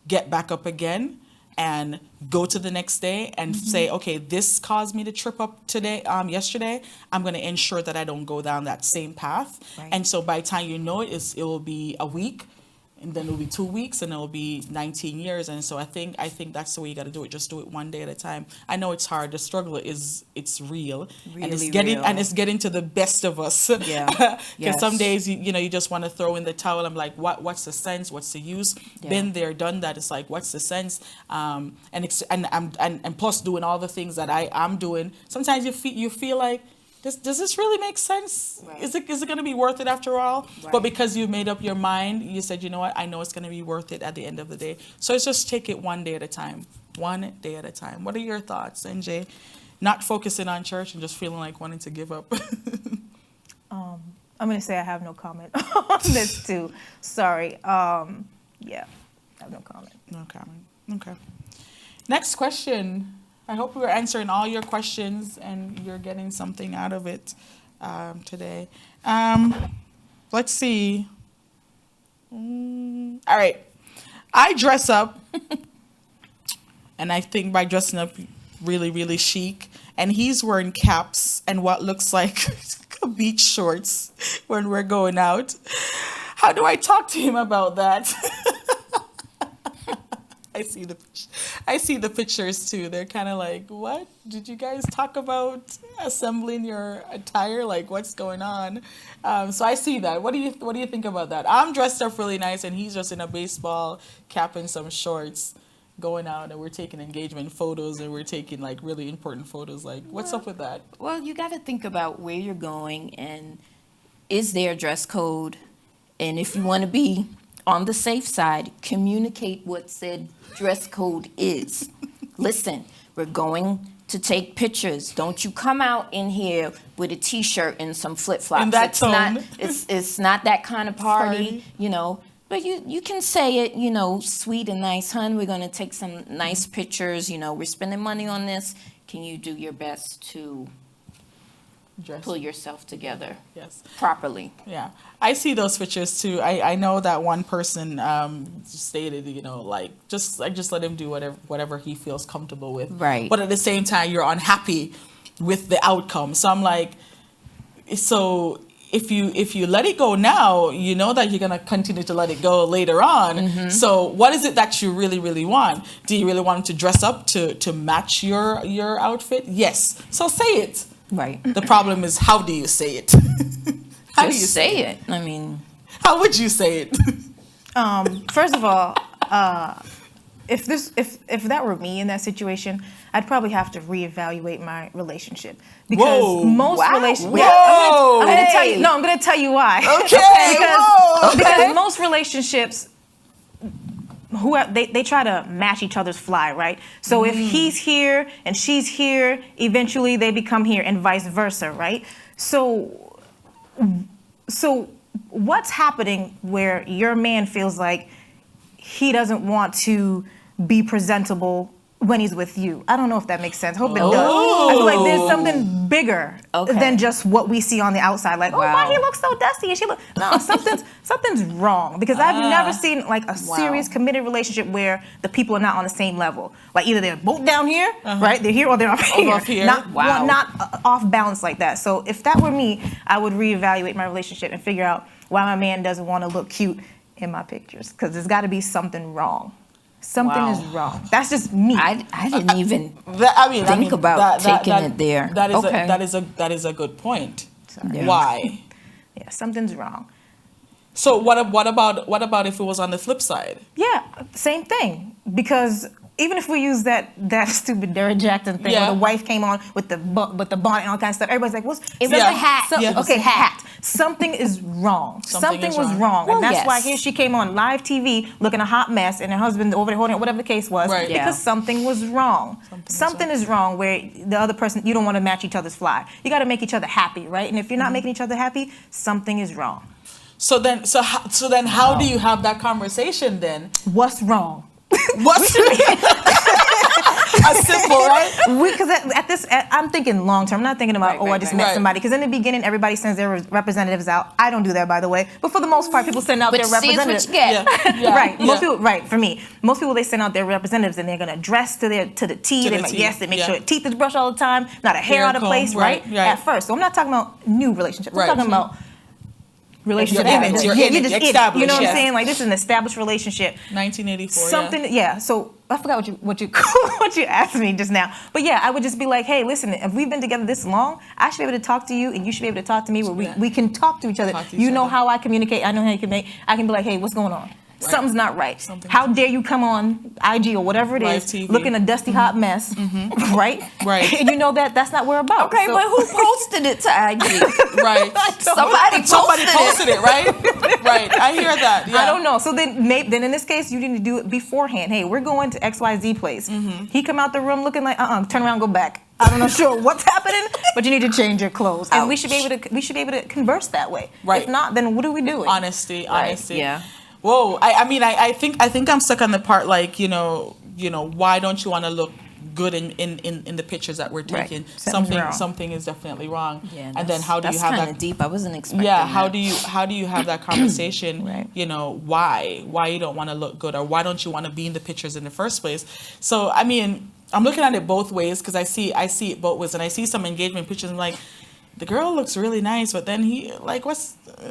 [SPEAKER 2] get back up again and go to the next day and say, okay, this caused me to trip up yesterday. I'm going to ensure that I don't go down that same path.
[SPEAKER 3] Right.
[SPEAKER 2] And so by the time you know it, it will be a week, and then it'll be 2 weeks, and it'll be 19 years. And so I think that's the way you got to do it. Just do it one day at a time. I know it's hard. The struggle it's real, and it's getting to the best of us.
[SPEAKER 3] Yeah.
[SPEAKER 2] Because some days you just want to throw in the towel. I'm like, what's the sense? What's the use?
[SPEAKER 3] Yeah.
[SPEAKER 2] Been there, done that. It's like, what's the sense? And plus doing all the things that I'm doing. Sometimes you feel like, does this really make sense?
[SPEAKER 3] Right.
[SPEAKER 2] Is it going to be worth it after all?
[SPEAKER 3] Right.
[SPEAKER 2] But because you made up your mind, you said, you know what, I know it's going to be worth it at the end of the day. So it's just take it one day at a time. One day at a time. What are your thoughts, NJ? Not focusing on church and just feeling like wanting to give up.
[SPEAKER 1] I'm going to say I have no comment on this too. Sorry. Yeah, I have no comment.
[SPEAKER 2] No comment. Okay. Next question. I hope we were answering all your questions and you're getting something out of it today. Let's see. All right. I dress up, and I think by dressing up really, really chic, and he's wearing caps and what looks like beach shorts when we're going out. How do I talk to him about that? I see the pictures too. They're kind of like, what? Did you guys talk about assembling your attire? Like, what's going on? So I see that. What do you think about that? I'm dressed up really nice, and he's just in a baseball cap and some shorts, going out, and we're taking engagement photos, and we're taking like really important photos. Like, what's up with that?
[SPEAKER 3] Well, you got to think about where you're going, and is there a dress code? And if you want to be on the safe side, communicate what said dress code is. Listen, we're going to take pictures. Don't you come out in here with a t-shirt and some flip-flops.
[SPEAKER 2] In that tone.
[SPEAKER 3] It's not that kind of party, you know. But you can say it, you know, sweet and nice, hun. We're going to take some nice pictures. You know, we're spending money on this. Can you do your best to pull yourself together properly?
[SPEAKER 2] Yeah. I see those pictures too. I know that one person stated, you know, like just let him do whatever he feels comfortable with.
[SPEAKER 3] Right.
[SPEAKER 2] But at the same time, you're unhappy with the outcome. So I'm like, so if you let it go now, you know that you're gonna continue to let it go later on. Mm-hmm. So what is it that you really, really want? Do you really want him to dress up to match your outfit? Yes. So say it.
[SPEAKER 3] Right.
[SPEAKER 2] The problem is, how do you say it? How do you
[SPEAKER 3] say it? I mean,
[SPEAKER 2] how would you say it?
[SPEAKER 1] First of all, if that were me in that situation, I'd probably have to reevaluate my relationship because relationships.
[SPEAKER 2] Whoa.
[SPEAKER 1] I'm gonna tell you. No, I'm gonna tell you why.
[SPEAKER 2] Okay.
[SPEAKER 1] Because most relationships, they try to match each other's fly, right? So if he's here and she's here, eventually they become here, and vice versa, right? So what's happening where your man feels like he doesn't want to be presentable when he's with you? I don't know if that makes sense. Hope it does. I feel like there's something bigger than just what we see on the outside. Like, why he looks so dusty and she look. No, something's wrong, because I've never seen like a serious committed relationship where the people are not on the same level. Like either they're both down here, right? They're here, or they're up here. Not off balance like that. So if that were me, I would reevaluate my relationship and figure out why my man doesn't want to look cute in my pictures, because there's got to be something wrong. Something is wrong. That's just me.
[SPEAKER 3] I didn't even think about taking it there.
[SPEAKER 2] That is a good point.
[SPEAKER 1] Sorry.
[SPEAKER 2] Why?
[SPEAKER 1] Yeah, something's wrong.
[SPEAKER 2] So what about if it was on the flip side?
[SPEAKER 1] Yeah, same thing. Because even if we use that stupid Derek Jackson thing where the wife came on with the bonnet and all kinds of stuff, everybody's like, it was a hat. Hat. Something is wrong. Something was wrong. Well, and that's why here she came on live TV looking a hot mess, and her husband over there holding it, whatever the case was, because something was wrong. Something is wrong where the other person, you don't want to match each other's fly. You got to make each other happy, right? And if you're not making each other happy, something is wrong.
[SPEAKER 2] So then how do you have that conversation then?
[SPEAKER 1] What's wrong?
[SPEAKER 2] What's as simple, right?
[SPEAKER 1] Because I'm thinking long term. I'm not thinking about I just met somebody. Because in the beginning, everybody sends their representatives out. I don't do that, by the way. But for the most part, people send out their representatives.
[SPEAKER 3] But you see, it's what you get.
[SPEAKER 1] Right. Most people. Right. For me, most people, they send out their representatives, and they're gonna dress to the T. They make sure their teeth is brushed all the time, not a hair out of place, right? At first. So I'm not talking about new relationships. I'm talking about relationship.
[SPEAKER 2] Your image, established.
[SPEAKER 1] You know what I'm saying? Like, this is an established relationship.
[SPEAKER 2] 1984.
[SPEAKER 1] Something. Yeah. So I forgot what you asked me just now. But yeah, I would just be like, hey, listen, if we've been together this long, I should be able to talk to you, and you should be able to talk to me, where we can talk to each other. You know how I communicate. I know how you communicate. I can be like, hey, what's going on? Right. Something's not right. How dare you come on IG or whatever it is, looking a dusty hot mess, right?
[SPEAKER 2] Right.
[SPEAKER 1] And you know that's not what we're about.
[SPEAKER 3] Okay, but who posted it to IG?
[SPEAKER 2] Right.
[SPEAKER 3] Somebody posted it,
[SPEAKER 2] right? Right. I hear that. Yeah.
[SPEAKER 1] I don't know. So then in this case, you need to do it beforehand. Hey, we're going to XYZ place. He come out the room looking like, turn around, go back. I'm not sure what's happening, but you need to change your clothes. And we should be able to converse that way.
[SPEAKER 2] Right.
[SPEAKER 1] If not, then what are we doing?
[SPEAKER 2] Honesty.
[SPEAKER 3] Yeah.
[SPEAKER 2] Whoa, I think I'm stuck on the part, like, you know, why don't you want to look good in the pictures that we're taking?
[SPEAKER 1] Right.
[SPEAKER 2] Something is definitely wrong.
[SPEAKER 3] Yeah,
[SPEAKER 2] and then how do you have that?
[SPEAKER 3] That's kind of deep. I wasn't expecting.
[SPEAKER 2] Yeah,
[SPEAKER 3] that.
[SPEAKER 2] how do you have that conversation?
[SPEAKER 1] Right.
[SPEAKER 2] You know, why you don't want to look good, or why don't you want to be in the pictures in the first place? So I mean, I'm looking at it both ways, because I see it both ways, and I see some engagement pictures. I'm like, the girl looks really nice, but then he, like, what's up?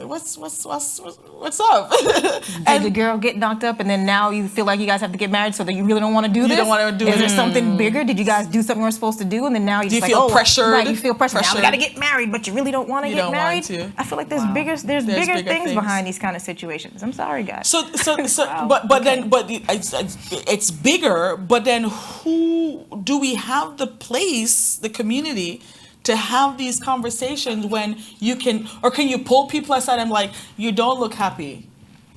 [SPEAKER 1] Did the girl get knocked up, and then now you feel like you guys have to get married, so that you really don't want to do this?
[SPEAKER 2] You don't want to do it.
[SPEAKER 1] Is there something bigger? Did you guys do something you were supposed to do, and then now you
[SPEAKER 2] feel pressured?
[SPEAKER 1] Right, you feel pressured. Now we got to get married, but you really don't want to get married.
[SPEAKER 2] To.
[SPEAKER 1] I feel like there's bigger things behind these kind of situations. I'm sorry, guys.
[SPEAKER 2] But it's bigger. But then who do we have the community to have these conversations when you can, or can you pull people aside and like, you don't look happy?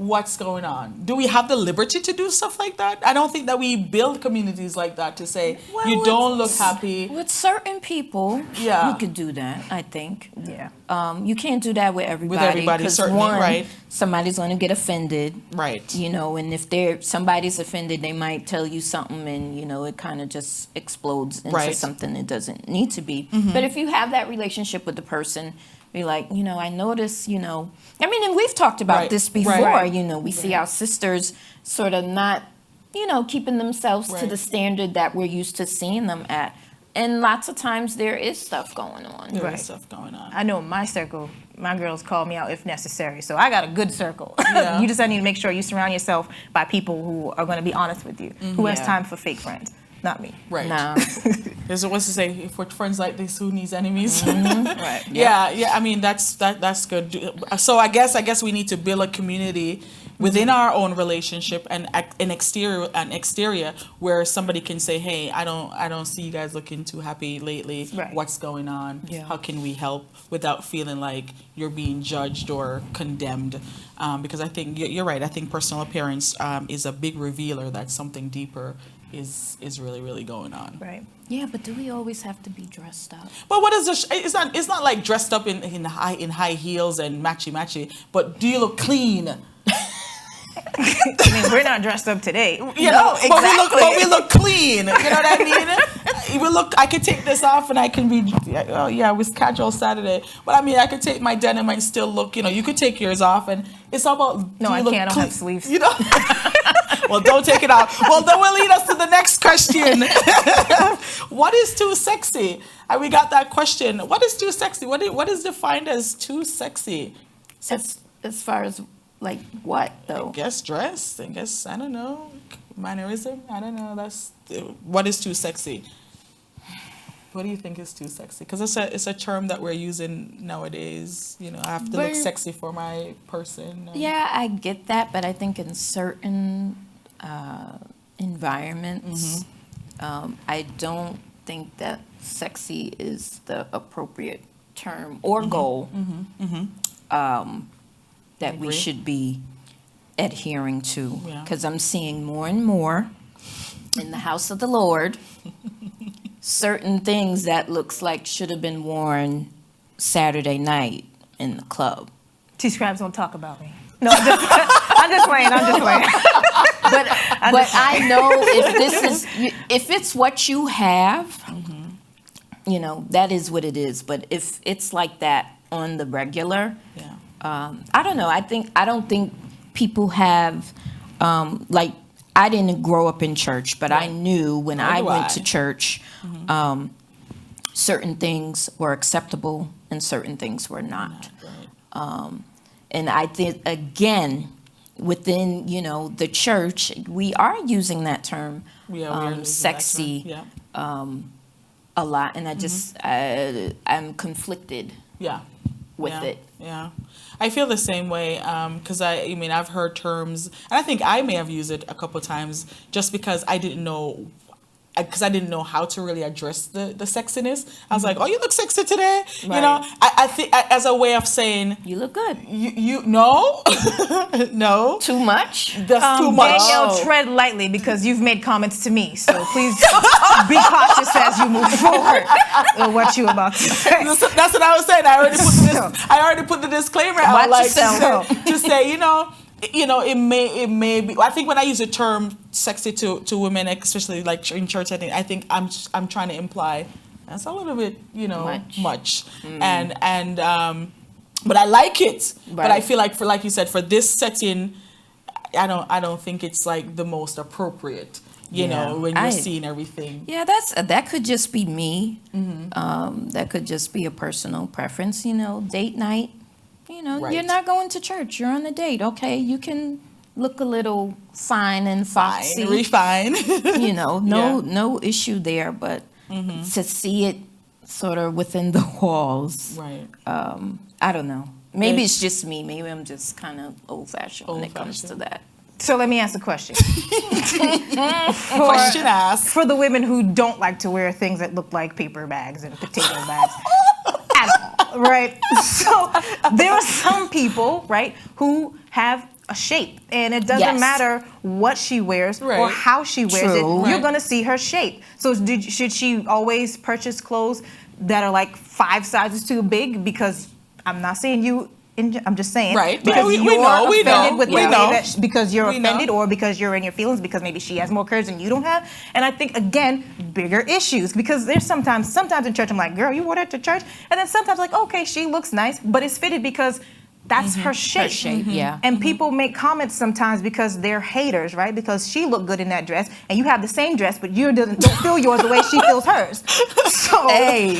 [SPEAKER 2] what's going on? Do we have the liberty to do stuff like that? I don't think that we build communities like that to say,
[SPEAKER 3] Well,
[SPEAKER 2] you don't look happy.
[SPEAKER 3] With certain people,
[SPEAKER 2] Yeah.
[SPEAKER 3] you could do that, I think.
[SPEAKER 1] Yeah.
[SPEAKER 3] You can't do that with everybody.
[SPEAKER 2] With everybody,
[SPEAKER 3] 'cause
[SPEAKER 2] certainly,
[SPEAKER 3] one,
[SPEAKER 2] right.
[SPEAKER 3] somebody's going to get offended.
[SPEAKER 2] Right.
[SPEAKER 3] You know, and if somebody's offended, they might tell you something and, you know, it kind of just explodes into
[SPEAKER 2] Right.
[SPEAKER 3] something it doesn't need to be. But if you have that relationship with the person, be like, you know, I notice, you know, I mean, and we've talked about
[SPEAKER 2] Right.
[SPEAKER 3] this before,
[SPEAKER 2] Right.
[SPEAKER 3] you know, we see our sisters sort of not, you know, keeping themselves to
[SPEAKER 2] Right.
[SPEAKER 3] the standard that we're used to seeing them at. And lots of times there is stuff going on.
[SPEAKER 2] There
[SPEAKER 1] Right.
[SPEAKER 2] is stuff going on.
[SPEAKER 1] I know in my circle, my girls call me out if necessary. So I got a good circle.
[SPEAKER 2] Yeah.
[SPEAKER 1] You just need to make sure you surround yourself by people who are going to be honest with you, who has
[SPEAKER 3] Yeah.
[SPEAKER 1] time for fake friends. Not me.
[SPEAKER 2] Right.
[SPEAKER 3] No.
[SPEAKER 2] There's what's to say, for friends like this, who needs enemies?
[SPEAKER 1] Right.
[SPEAKER 2] Yeah. I mean, that's good. So I guess we need to build a community within our own relationship and an exterior where somebody can say, hey, I don't see you guys looking too happy lately.
[SPEAKER 1] Right.
[SPEAKER 2] What's going on?
[SPEAKER 3] Yeah.
[SPEAKER 2] How can we help without feeling like you're being judged or condemned? Because I think you're right. I think personal appearance is a big revealer that something deeper is really, really going on.
[SPEAKER 1] Right.
[SPEAKER 3] Yeah, but do we always have to be dressed up?
[SPEAKER 2] But what is this? It's not like dressed up in high heels and matchy. But do you look clean?
[SPEAKER 1] I mean, we're not dressed up today.
[SPEAKER 2] You know, but we look clean. You know what I mean? I could take this off and I can be, oh yeah, it was casual Saturday. But I mean, I could take my denim and still look, you know, you could take yours off and it's all about,
[SPEAKER 1] No, I can't. I don't have sleeves.
[SPEAKER 2] You know? Well, don't take it off. Well, that will lead us to the next question. What is too sexy? And we got that question. What is too sexy? What is defined as too sexy?
[SPEAKER 3] As far as like what though?
[SPEAKER 2] I guess dress. I guess, I don't know, mannerism. I don't know. That's what is too sexy. What do you think is too sexy? Because it's a term that we're using nowadays. You know, I have to look sexy for my person.
[SPEAKER 3] Yeah, I get that, but I think in certain environments, I don't think that sexy is the appropriate term or goal that we
[SPEAKER 2] agree.
[SPEAKER 3] should be adhering to.
[SPEAKER 2] Yeah.
[SPEAKER 3] Because I'm seeing more and more in the house of the Lord certain things that looks like should have been worn Saturday night in the club.
[SPEAKER 1] T-Scraps don't talk about me. No, I'm just playing.
[SPEAKER 3] But I know if it's what you have, you know, that is what it is. But if it's like that on the regular,
[SPEAKER 2] Yeah.
[SPEAKER 3] I don't know. I don't think people have like I didn't grow up in church, but I knew when I went to church, certain things were acceptable and certain things were not. And I think again, within the church, we are using that term, sexy, a lot, and I just I'm conflicted with it.
[SPEAKER 2] Yeah, I feel the same way because I mean I've heard terms, and I think I may have used it a couple times just because I didn't know. Because I didn't know how to really address the sexiness. I was like, "Oh, you look sexy today."
[SPEAKER 3] Right.
[SPEAKER 2] You know, I think as a way of saying,
[SPEAKER 3] You look good.
[SPEAKER 2] you no, no,
[SPEAKER 3] Too much?
[SPEAKER 2] that's too much.
[SPEAKER 1] Danielle, tread lightly because you've made comments to me. So please be cautious as you move forward with what you're about to say.
[SPEAKER 2] That's what I was saying. I already put the disclaimer out,
[SPEAKER 3] Watch
[SPEAKER 2] like
[SPEAKER 3] yourself.
[SPEAKER 2] to say, it may be. I think when I use the term sexy to women, especially like in church, I think I'm trying to imply that's a little bit much. And but I like it. But I
[SPEAKER 3] Right.
[SPEAKER 2] feel like like you said, for this setting, I don't think it's like the most appropriate. When you're seeing everything.
[SPEAKER 3] Yeah, that could just be me. That could just be a personal preference. Date night.
[SPEAKER 2] Right.
[SPEAKER 3] You're not going to church. You're on a date. Okay, you can look a little fine and foxy.
[SPEAKER 2] Refine.
[SPEAKER 3] No issue there. But to see it sort of within the walls,
[SPEAKER 2] Right.
[SPEAKER 3] I don't know. Maybe it's just me. Maybe I'm just kind of old-fashioned when it comes to that.
[SPEAKER 1] So let me ask a question.
[SPEAKER 2] Question asked.
[SPEAKER 1] For the women who don't like to wear things that look like paper bags and potato bags at all, right? So there are some people, right, who have a shape, and it doesn't
[SPEAKER 3] Yes.
[SPEAKER 1] matter what she wears or
[SPEAKER 2] Right.
[SPEAKER 1] how she wears
[SPEAKER 3] True.
[SPEAKER 1] it. You're
[SPEAKER 2] Right.
[SPEAKER 1] gonna see her shape. So should she always purchase clothes that are like 5 sizes too big? Because I'm not saying you. I'm just saying,
[SPEAKER 2] Right.
[SPEAKER 1] Because
[SPEAKER 2] Yeah, we
[SPEAKER 1] you're
[SPEAKER 2] know, we
[SPEAKER 1] offended
[SPEAKER 2] know,
[SPEAKER 1] with the
[SPEAKER 2] we
[SPEAKER 1] way
[SPEAKER 2] know.
[SPEAKER 1] that because you're
[SPEAKER 2] We know.
[SPEAKER 1] offended or because you're in your feelings because maybe she has more curves than you don't have. And I think again, bigger issues because there's sometimes in church I'm like, girl, you wore that to church, and then sometimes like, okay, she looks nice, but it's fitted because that's her shape.
[SPEAKER 3] Her shape, yeah.
[SPEAKER 1] And people make comments sometimes because they're haters, right? Because she looked good in that dress, and you have the same dress, but you don't feel yours the way she feels hers. So,
[SPEAKER 3] Hey,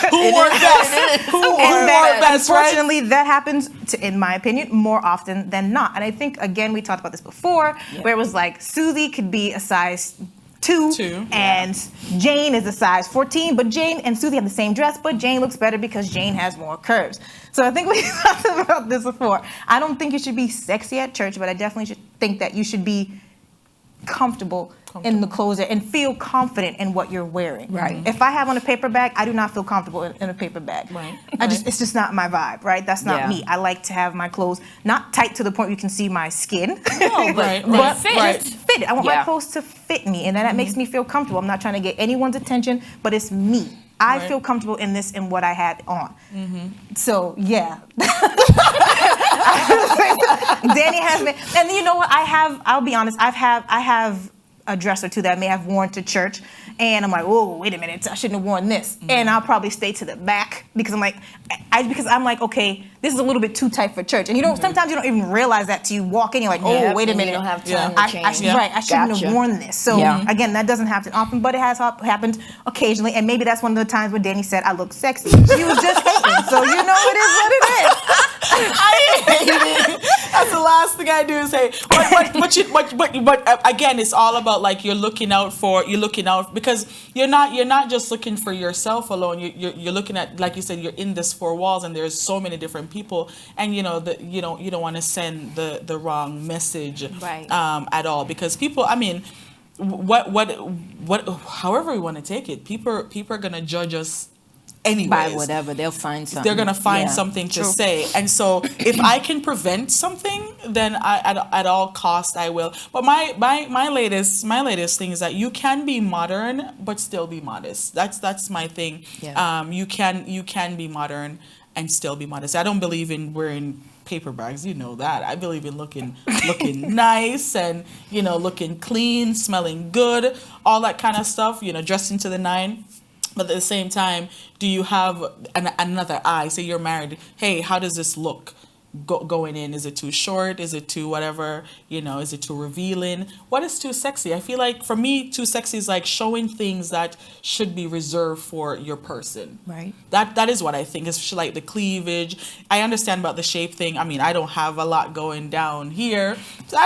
[SPEAKER 2] Who wore best? Who wore
[SPEAKER 1] and that,
[SPEAKER 2] best, right?
[SPEAKER 1] unfortunately, that happens, in my opinion, more often than not. And I think, again, we talked about this before, where it was like Susie could be a size 2, and Jane is a size 14, but Jane and Susie have the same dress, but Jane looks better because Jane has more curves. So I think we talked about this before. I don't think you should be sexy at church, but I definitely should think that you should be comfortable in the clothes and feel confident in what you're wearing.
[SPEAKER 3] Right.
[SPEAKER 1] If I have on a paper bag, I do not feel comfortable in a paper bag.
[SPEAKER 2] Right.
[SPEAKER 1] It's just not my vibe, right? That's not
[SPEAKER 3] Yeah.
[SPEAKER 1] me. I like to have my clothes not tight to the point where you can see my skin.
[SPEAKER 3] no, but,
[SPEAKER 2] Right,
[SPEAKER 3] but
[SPEAKER 2] right,
[SPEAKER 3] fit.
[SPEAKER 2] right.
[SPEAKER 1] Just fit it. I want my
[SPEAKER 3] Yeah.
[SPEAKER 1] clothes to fit me, and then that makes me feel comfortable. I'm not trying to get anyone's attention, but it's me. I
[SPEAKER 2] Right.
[SPEAKER 1] feel comfortable in this and what I had on. So yeah, Danny has been, and you know what? I'll be honest. I have a dress or two that I may have worn to church, and I'm like, oh, wait a minute, I shouldn't have worn this, and I'll probably stay to the back because I'm like, okay, this is a little bit too tight for church, and you know, sometimes you don't even realize that till you walk in, you're like, oh,
[SPEAKER 3] Yep,
[SPEAKER 1] wait a
[SPEAKER 3] and
[SPEAKER 1] minute,
[SPEAKER 3] You don't have
[SPEAKER 2] Yeah.
[SPEAKER 3] time to
[SPEAKER 1] I
[SPEAKER 3] change.
[SPEAKER 1] right, I shouldn't
[SPEAKER 3] Gotcha.
[SPEAKER 1] have worn this. So
[SPEAKER 3] Yeah.
[SPEAKER 1] again, that doesn't happen often, but it has happened occasionally, and maybe that's one of the times when Danny said I look sexy. She was just hating, so you know it is what it is.
[SPEAKER 2] I hate it. That's the last thing I do is say. But again, it's all about like you're looking out because you're not just looking for yourself alone. You're looking at, like you said, you're in this 4 walls and there's so many different people, and you know that you don't want to send the wrong message
[SPEAKER 3] Right.
[SPEAKER 2] at all, because people, I mean, however we want to take it, people are gonna judge us anyways.
[SPEAKER 3] By whatever, they'll find something.
[SPEAKER 2] They're gonna find
[SPEAKER 3] Yeah.
[SPEAKER 2] something to say, and so if I can prevent something, then at all cost I will. But my latest thing is that you can be modern but still be modest. That's my thing.
[SPEAKER 3] Yeah.
[SPEAKER 2] You can be modern and still be modest. I don't believe in wearing paper bags, you know that. I believe in looking nice and looking clean, smelling good, all that kind of stuff. Dressed into the 9. But at the same time, do you have another eye? Say you're married. Hey, how does this look going in? Is it too short? Is it too whatever? Is it too revealing? What is too sexy? I feel like for me, too sexy is like showing things that should be reserved for your person.
[SPEAKER 3] Right.
[SPEAKER 2] That is what I think. It's like the cleavage. I understand about the shape thing. I mean, I don't have a lot going down here. So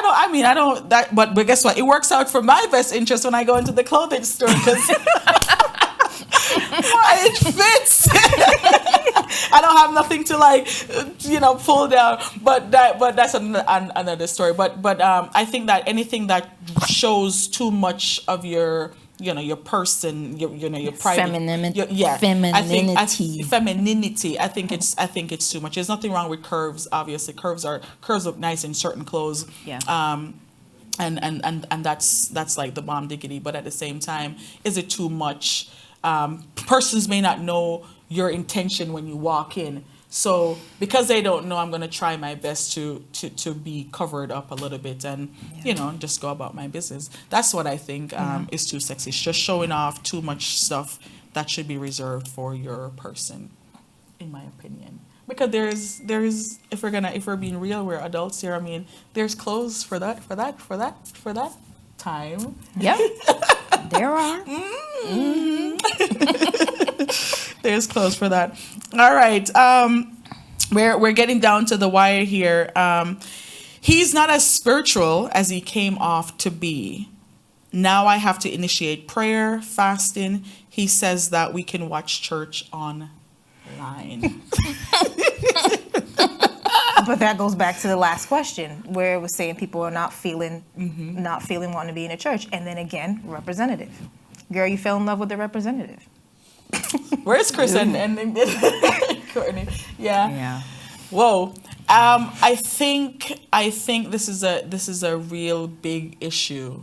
[SPEAKER 2] but guess what? It works out for my best interest when I go into the clothing store because it fits. I don't have nothing to pull down, but that's another story. But I think that anything that shows too much of your your person, your private
[SPEAKER 3] Femininity.
[SPEAKER 2] femininity. I think it's too much. There's nothing wrong with curves. Obviously, curves look nice in certain clothes.
[SPEAKER 3] Yeah.
[SPEAKER 2] And that's like the bomb diggity. But at the same time, is it too much? Persons may not know your intention when you walk in. So because they don't know, I'm going to try my best to be covered up a little bit and, just go about my business. That's what I think is too sexy. It's just showing off too much stuff that should be reserved for your person, in my opinion. Because there's if we're being real, we're adults here. I mean, there's clothes for that time.
[SPEAKER 3] Yep. There are.
[SPEAKER 2] There's clothes for that. All right. We're getting down to the wire here. He's not as spiritual as he came off to be. Now I have to initiate prayer, fasting. He says that we can watch church online.
[SPEAKER 1] But that goes back to the last question where it was saying people are not feeling wanting to be in a church. And then again, representative. Girl, you fell in love with the representative.
[SPEAKER 2] Where's Chris and Courtney? Yeah.
[SPEAKER 3] Yeah.
[SPEAKER 2] Whoa. I think this is a real big issue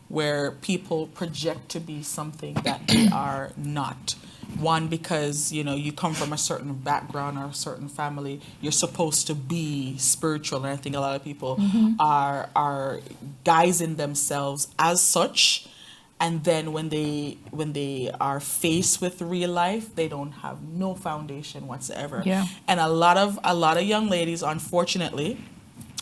[SPEAKER 2] where people project to be something that they are not. One, because you come from a certain background or a certain family, you're supposed to be spiritual, and I think a lot of people are guising themselves as such. And then when they are faced with real life, they don't have no foundation whatsoever.
[SPEAKER 1] Yeah.
[SPEAKER 2] And a lot of young ladies, unfortunately,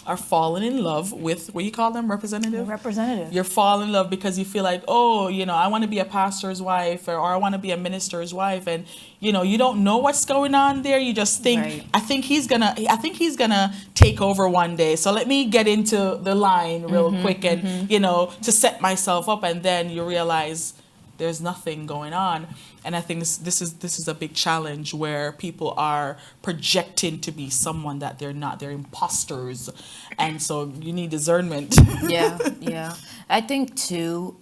[SPEAKER 2] are falling in love with, what you call them, representative?
[SPEAKER 1] Representative.
[SPEAKER 2] You're falling in love because you feel like, oh, I want to be a pastor's wife, or I want to be a minister's wife, and you don't know what's going on there. You just think,
[SPEAKER 3] Right.
[SPEAKER 2] I think he's gonna take over one day. So let me get into the line real quick and to set myself up, and then you realize there's nothing going on. And I think this is a big challenge where people are projecting to be someone that they're not. They're imposters, and so you need discernment.
[SPEAKER 3] Yeah. I think too,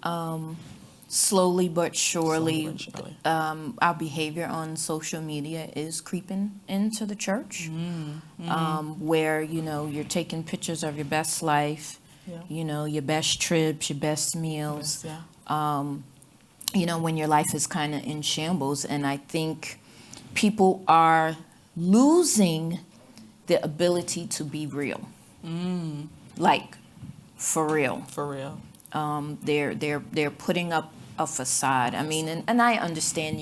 [SPEAKER 3] slowly but surely, our behavior on social media is creeping into the church, where you're taking pictures of your best life, your best trips, your best meals.
[SPEAKER 2] Yes, yeah.
[SPEAKER 3] When your life is kind of in shambles. And I think people are losing the ability to be real. Like, for real.
[SPEAKER 2] For real.
[SPEAKER 3] They're putting up a facade. I mean, and I understand,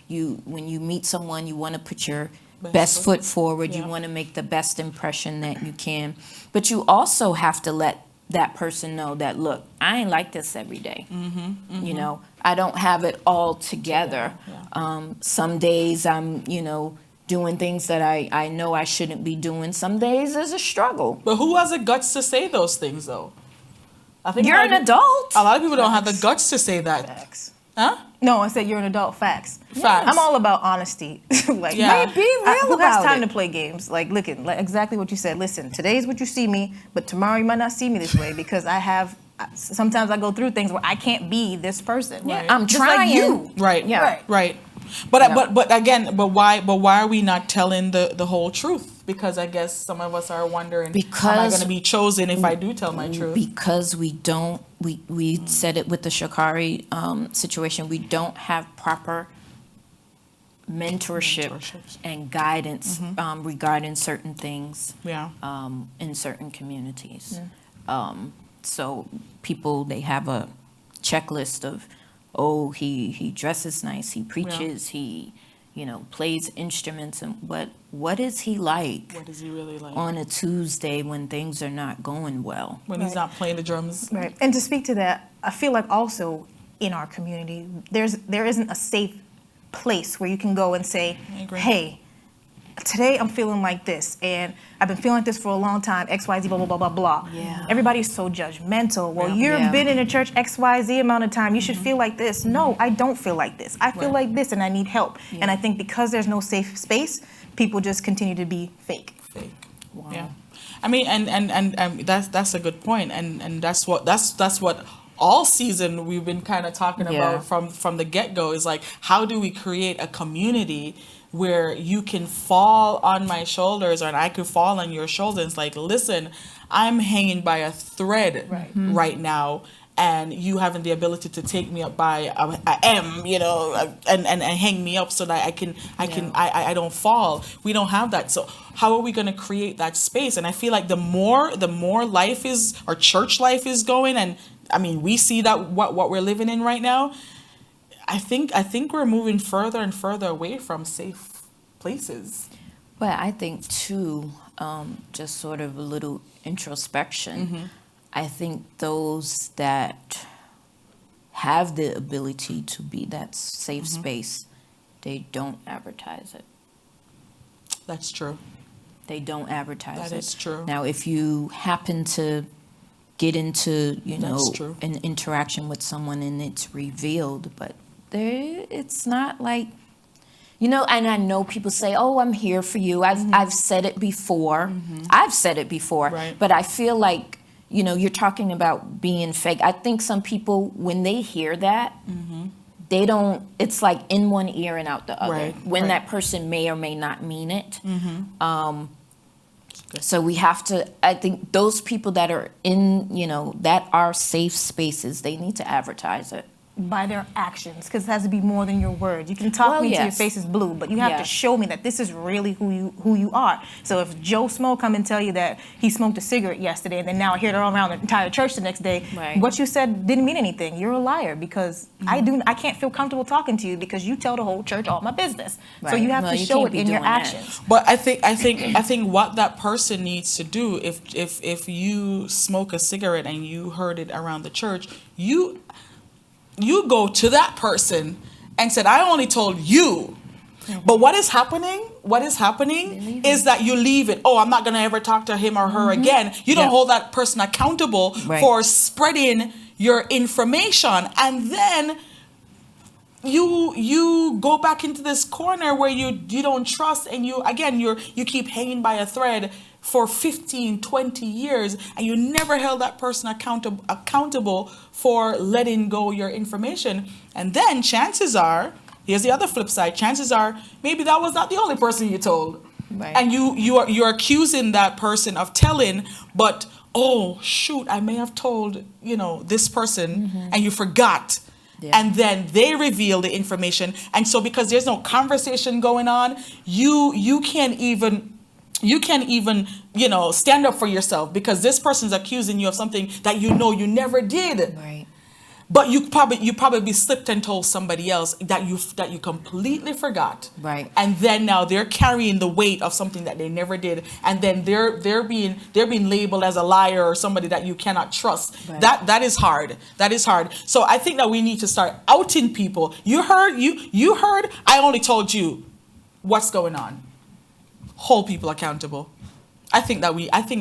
[SPEAKER 3] when you meet someone, you want to put your best foot forward. You want to make the best impression that you can. But you also have to let that person know that, look, I ain't like this every day. I don't have it all together. Some days I'm, doing things that I know I shouldn't be doing. Some days there's a struggle.
[SPEAKER 2] But who has the guts to say those things, though? I think
[SPEAKER 3] You're an adult.
[SPEAKER 2] A lot of people don't have the guts to say that.
[SPEAKER 1] Facts.
[SPEAKER 2] Huh?
[SPEAKER 1] No, I said you're an adult. Facts.
[SPEAKER 2] Facts.
[SPEAKER 1] I'm all about honesty. Like,
[SPEAKER 2] Yeah.
[SPEAKER 3] Be real
[SPEAKER 1] who has
[SPEAKER 3] about
[SPEAKER 1] time
[SPEAKER 3] it.
[SPEAKER 1] to play games? Like, look at exactly what you said. Listen, today's what you see me, but tomorrow you might not see me this way because sometimes I go through things where I can't be this person.
[SPEAKER 2] Yeah.
[SPEAKER 3] I'm
[SPEAKER 1] Just
[SPEAKER 3] trying.
[SPEAKER 1] like you.
[SPEAKER 2] Right.
[SPEAKER 3] Yeah.
[SPEAKER 2] Right. But again, why are we not telling the whole truth? Because I guess some of us are wondering, am I
[SPEAKER 3] Because-
[SPEAKER 2] going to be chosen if I do tell my truth?
[SPEAKER 3] Because we don't, we said it with the Shakari situation, we don't have proper mentorship
[SPEAKER 2] Mentorships.
[SPEAKER 3] and guidance regarding certain things
[SPEAKER 2] Yeah.
[SPEAKER 3] in certain communities. So people, they have a checklist of, oh, he dresses nice, he preaches, he plays instruments, and what is he like
[SPEAKER 2] What is he really like?
[SPEAKER 3] on a Tuesday when things are not going well?
[SPEAKER 2] When he's not playing the drums?
[SPEAKER 1] Right. And to speak to that, I feel like also in our community, there isn't a safe place where you can go and say,
[SPEAKER 2] I agree.
[SPEAKER 1] hey, today I'm feeling like this, and I've been feeling like this for a long time, XYZ, blah, blah, blah, blah, blah.
[SPEAKER 3] Yeah.
[SPEAKER 1] Everybody's so judgmental. Well,
[SPEAKER 3] Yeah.
[SPEAKER 1] you've been in a church XYZ amount of time. You should feel like this. No, I don't feel like this. I feel
[SPEAKER 2] Right.
[SPEAKER 1] like this, and I need help. And I think because there's no safe space, people just continue to be fake.
[SPEAKER 2] Fake.
[SPEAKER 3] Wow.
[SPEAKER 2] Yeah. I mean, and that's a good point, and that's what all season we've been kind of talking about from the get-go, is like, how do we create a community where you can fall on my shoulders, and I could fall on your shoulders. It's like, listen, I'm hanging by a thread right now, and you having the ability to take me up by a M, and hang me up so that I don't fall. We don't have that. So how are we going to create that space? And I feel like the more life is, or church life is going, and I mean, we see that what we're living in right now, I think we're moving further and further away from safe places.
[SPEAKER 3] But I think too, just sort of a little introspection. I think those that have the ability to be that safe space, they don't advertise it.
[SPEAKER 2] That's true.
[SPEAKER 3] They don't advertise it.
[SPEAKER 2] That is true.
[SPEAKER 3] Now, if you happen to get into,
[SPEAKER 2] That's true.
[SPEAKER 3] an interaction with someone and it's revealed, but it's not like, and I know people say, oh, I'm here for you. I've said it before. I've said it before.
[SPEAKER 2] Right.
[SPEAKER 3] But I feel like, you're talking about being fake. I think some people, when they hear that, they don't, it's like in one ear and out the other.
[SPEAKER 2] Right,
[SPEAKER 3] When
[SPEAKER 2] right.
[SPEAKER 3] that person may or may not mean it. So we have to, I think those people that are in, that are safe spaces, they need to advertise it.
[SPEAKER 1] By their actions, because it has to be more than your words. You can talk me till your face is blue, but you have to show me that this is really who you are. So if Joe Smo come and tell you that he smoked a cigarette yesterday, and then now I hear it all around the entire church the next day, what you said didn't mean anything. You're a liar, because I can't feel comfortable talking to you because you tell the whole church all my business. So you have to show it in your actions.
[SPEAKER 2] But I think what that person needs to do, if you smoke a cigarette and you heard it around the church, you go to that person and said, I only told you. But what is happening is that you leave it. Oh, I'm not going to ever talk to him or her again. You don't hold that person accountable for spreading your information. And then you go back into this corner where you don't trust, and you keep hanging by a thread for 15, 20 years, and you never held that person accountable for letting go your information. And then chances are, here's the other flip side, chances are maybe that was not the only person you told. And you're accusing that person of telling, but oh shoot, I may have told, this person, and you forgot. And then they reveal the information. And so because there's no conversation going on, you can't even stand up for yourself, because this person's accusing you of something that you never did. But you probably slipped and told somebody else that you completely forgot. And then now they're carrying the weight of something that they never did, and then they're being labeled as a liar or somebody that you cannot trust. That is hard. So I think that we need to start outing people. You heard I only told you what's going on. Hold people accountable. I think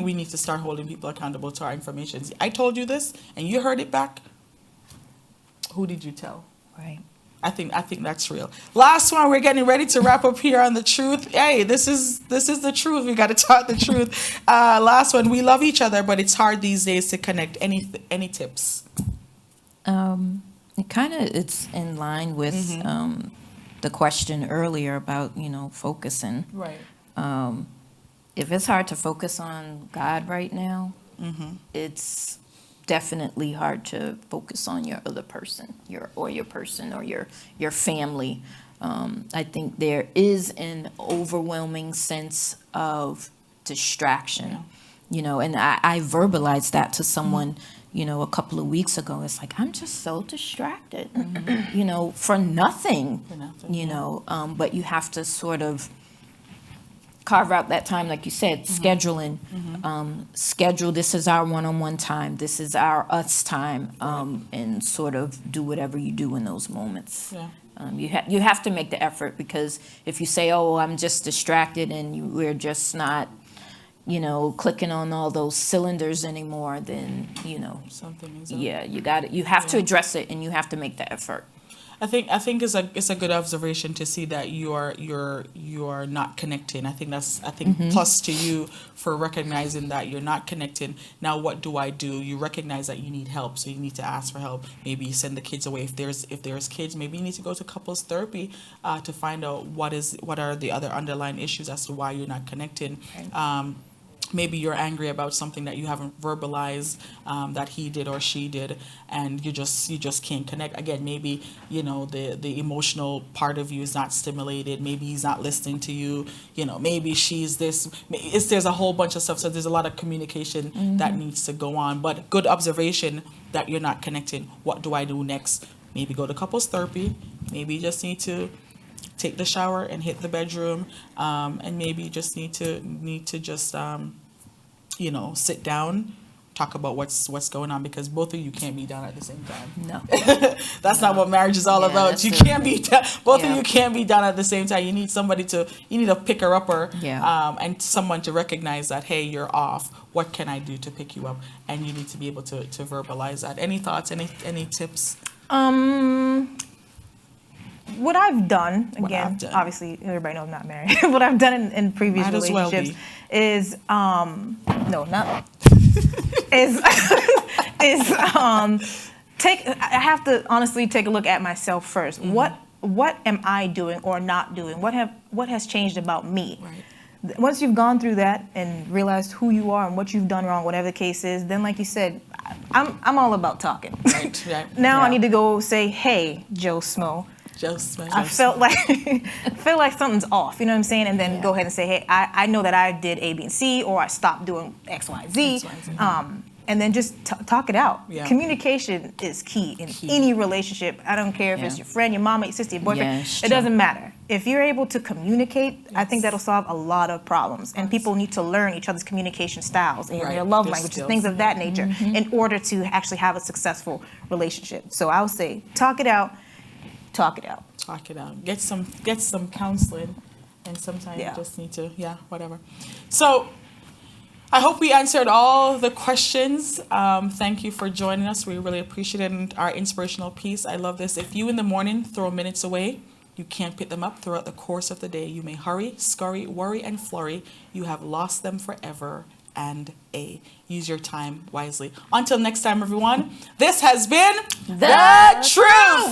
[SPEAKER 2] we need to start holding people accountable to our information. I told you this and you heard it back. Who did you tell? I think that's real. Last one, we're getting ready to wrap up here on the truth. Hey, this is the truth. We got to talk the truth. Last one, we love each other, but it's hard these days to connect. Any tips?
[SPEAKER 3] It's in line with the question earlier about focusing. If it's hard to focus on God right now, it's definitely hard to focus on your other person, your person or your family. I think there is an overwhelming sense of distraction, and I verbalized that to someone, a couple of weeks ago. It's like, I'm just so distracted, for nothing, but you have to sort of carve out that time, like you said, scheduling, schedule, this is our one-on-one time, this is our us time, and sort of do whatever you do in those moments. You have to make the effort, because if you say, oh, I'm just distracted, and we're just not, clicking on all those cylinders anymore, then,
[SPEAKER 2] something is up.
[SPEAKER 3] You have to address it, and you have to make the effort.
[SPEAKER 2] I think it's a good observation to see that you are not connecting. I think plus to you for recognizing that you're not connecting. Now what do? You recognize that you need help, so you need to ask for help. Maybe you send the kids away. If there's kids, maybe you need to go to couples therapy to find out what are the other underlying issues as to why you're not connecting. Maybe you're angry about something that you haven't verbalized, that he did or she did, and you just can't connect. Again, maybe the emotional part of you is not stimulated. Maybe he's not listening to you. Maybe she's this. There's a whole bunch of stuff. So there's a lot of communication that needs to go on. But good observation that you're not connecting. What do I do next? Maybe go to couples therapy. Maybe you just need to take the shower and hit the bedroom, and maybe you just need to just sit down, talk about what's going on, because both of you can't be done at the same time.
[SPEAKER 3] No.
[SPEAKER 2] That's not what marriage is all about. You can't be both of you can't be done at the same time. You need a picker upper, and someone to recognize that, hey, you're off. What can I do to pick you up? And you need to be able to verbalize that. Any thoughts? Any tips?
[SPEAKER 1] What I've done, obviously everybody knows I'm not married. What I've done in previous relationships is I have to honestly take a look at myself first. What am I doing or not doing? What has changed about me? once you've gone through that and realized who you are and what you've done wrong, whatever the case is, then like you said, I'm all about talking.
[SPEAKER 2] Right, right.
[SPEAKER 1] Now
[SPEAKER 3] Yeah.
[SPEAKER 1] I need to go say, hey, Joe Smo, I felt like something's off. You know what I'm saying? And then go ahead and say, hey, I know that I did A, B, and C, or I stopped doing X, Y, Z.
[SPEAKER 2] X, Y, Z.
[SPEAKER 1] And then just talk it out.
[SPEAKER 2] Yeah.
[SPEAKER 1] Communication is key in any relationship. I don't care if it's your friend, your mama, your sister, your boyfriend.
[SPEAKER 3] Yeah, it's
[SPEAKER 1] it
[SPEAKER 3] true.
[SPEAKER 1] doesn't matter. If you're able to communicate, I think that'll solve a lot of problems. And people need to learn each other's communication styles and
[SPEAKER 2] Right.
[SPEAKER 1] their love
[SPEAKER 2] Their
[SPEAKER 1] languages,
[SPEAKER 2] skills.
[SPEAKER 1] things of that nature, in order to actually have a successful relationship. So I would say, talk it out. Talk it out.
[SPEAKER 2] Talk it out. Get some counseling, and sometimes
[SPEAKER 1] Yeah.
[SPEAKER 2] you just need to, whatever. So I hope we answered all the questions. Thank you for joining us. We really appreciate it. And our inspirational piece. I love this. If you in the morning throw minutes away, you can't pick them up throughout the course of the day. You may hurry, scurry, worry, and flurry. You have lost them forever and a. Use your time wisely. Until next time, everyone. This has been
[SPEAKER 3] The
[SPEAKER 2] Truth.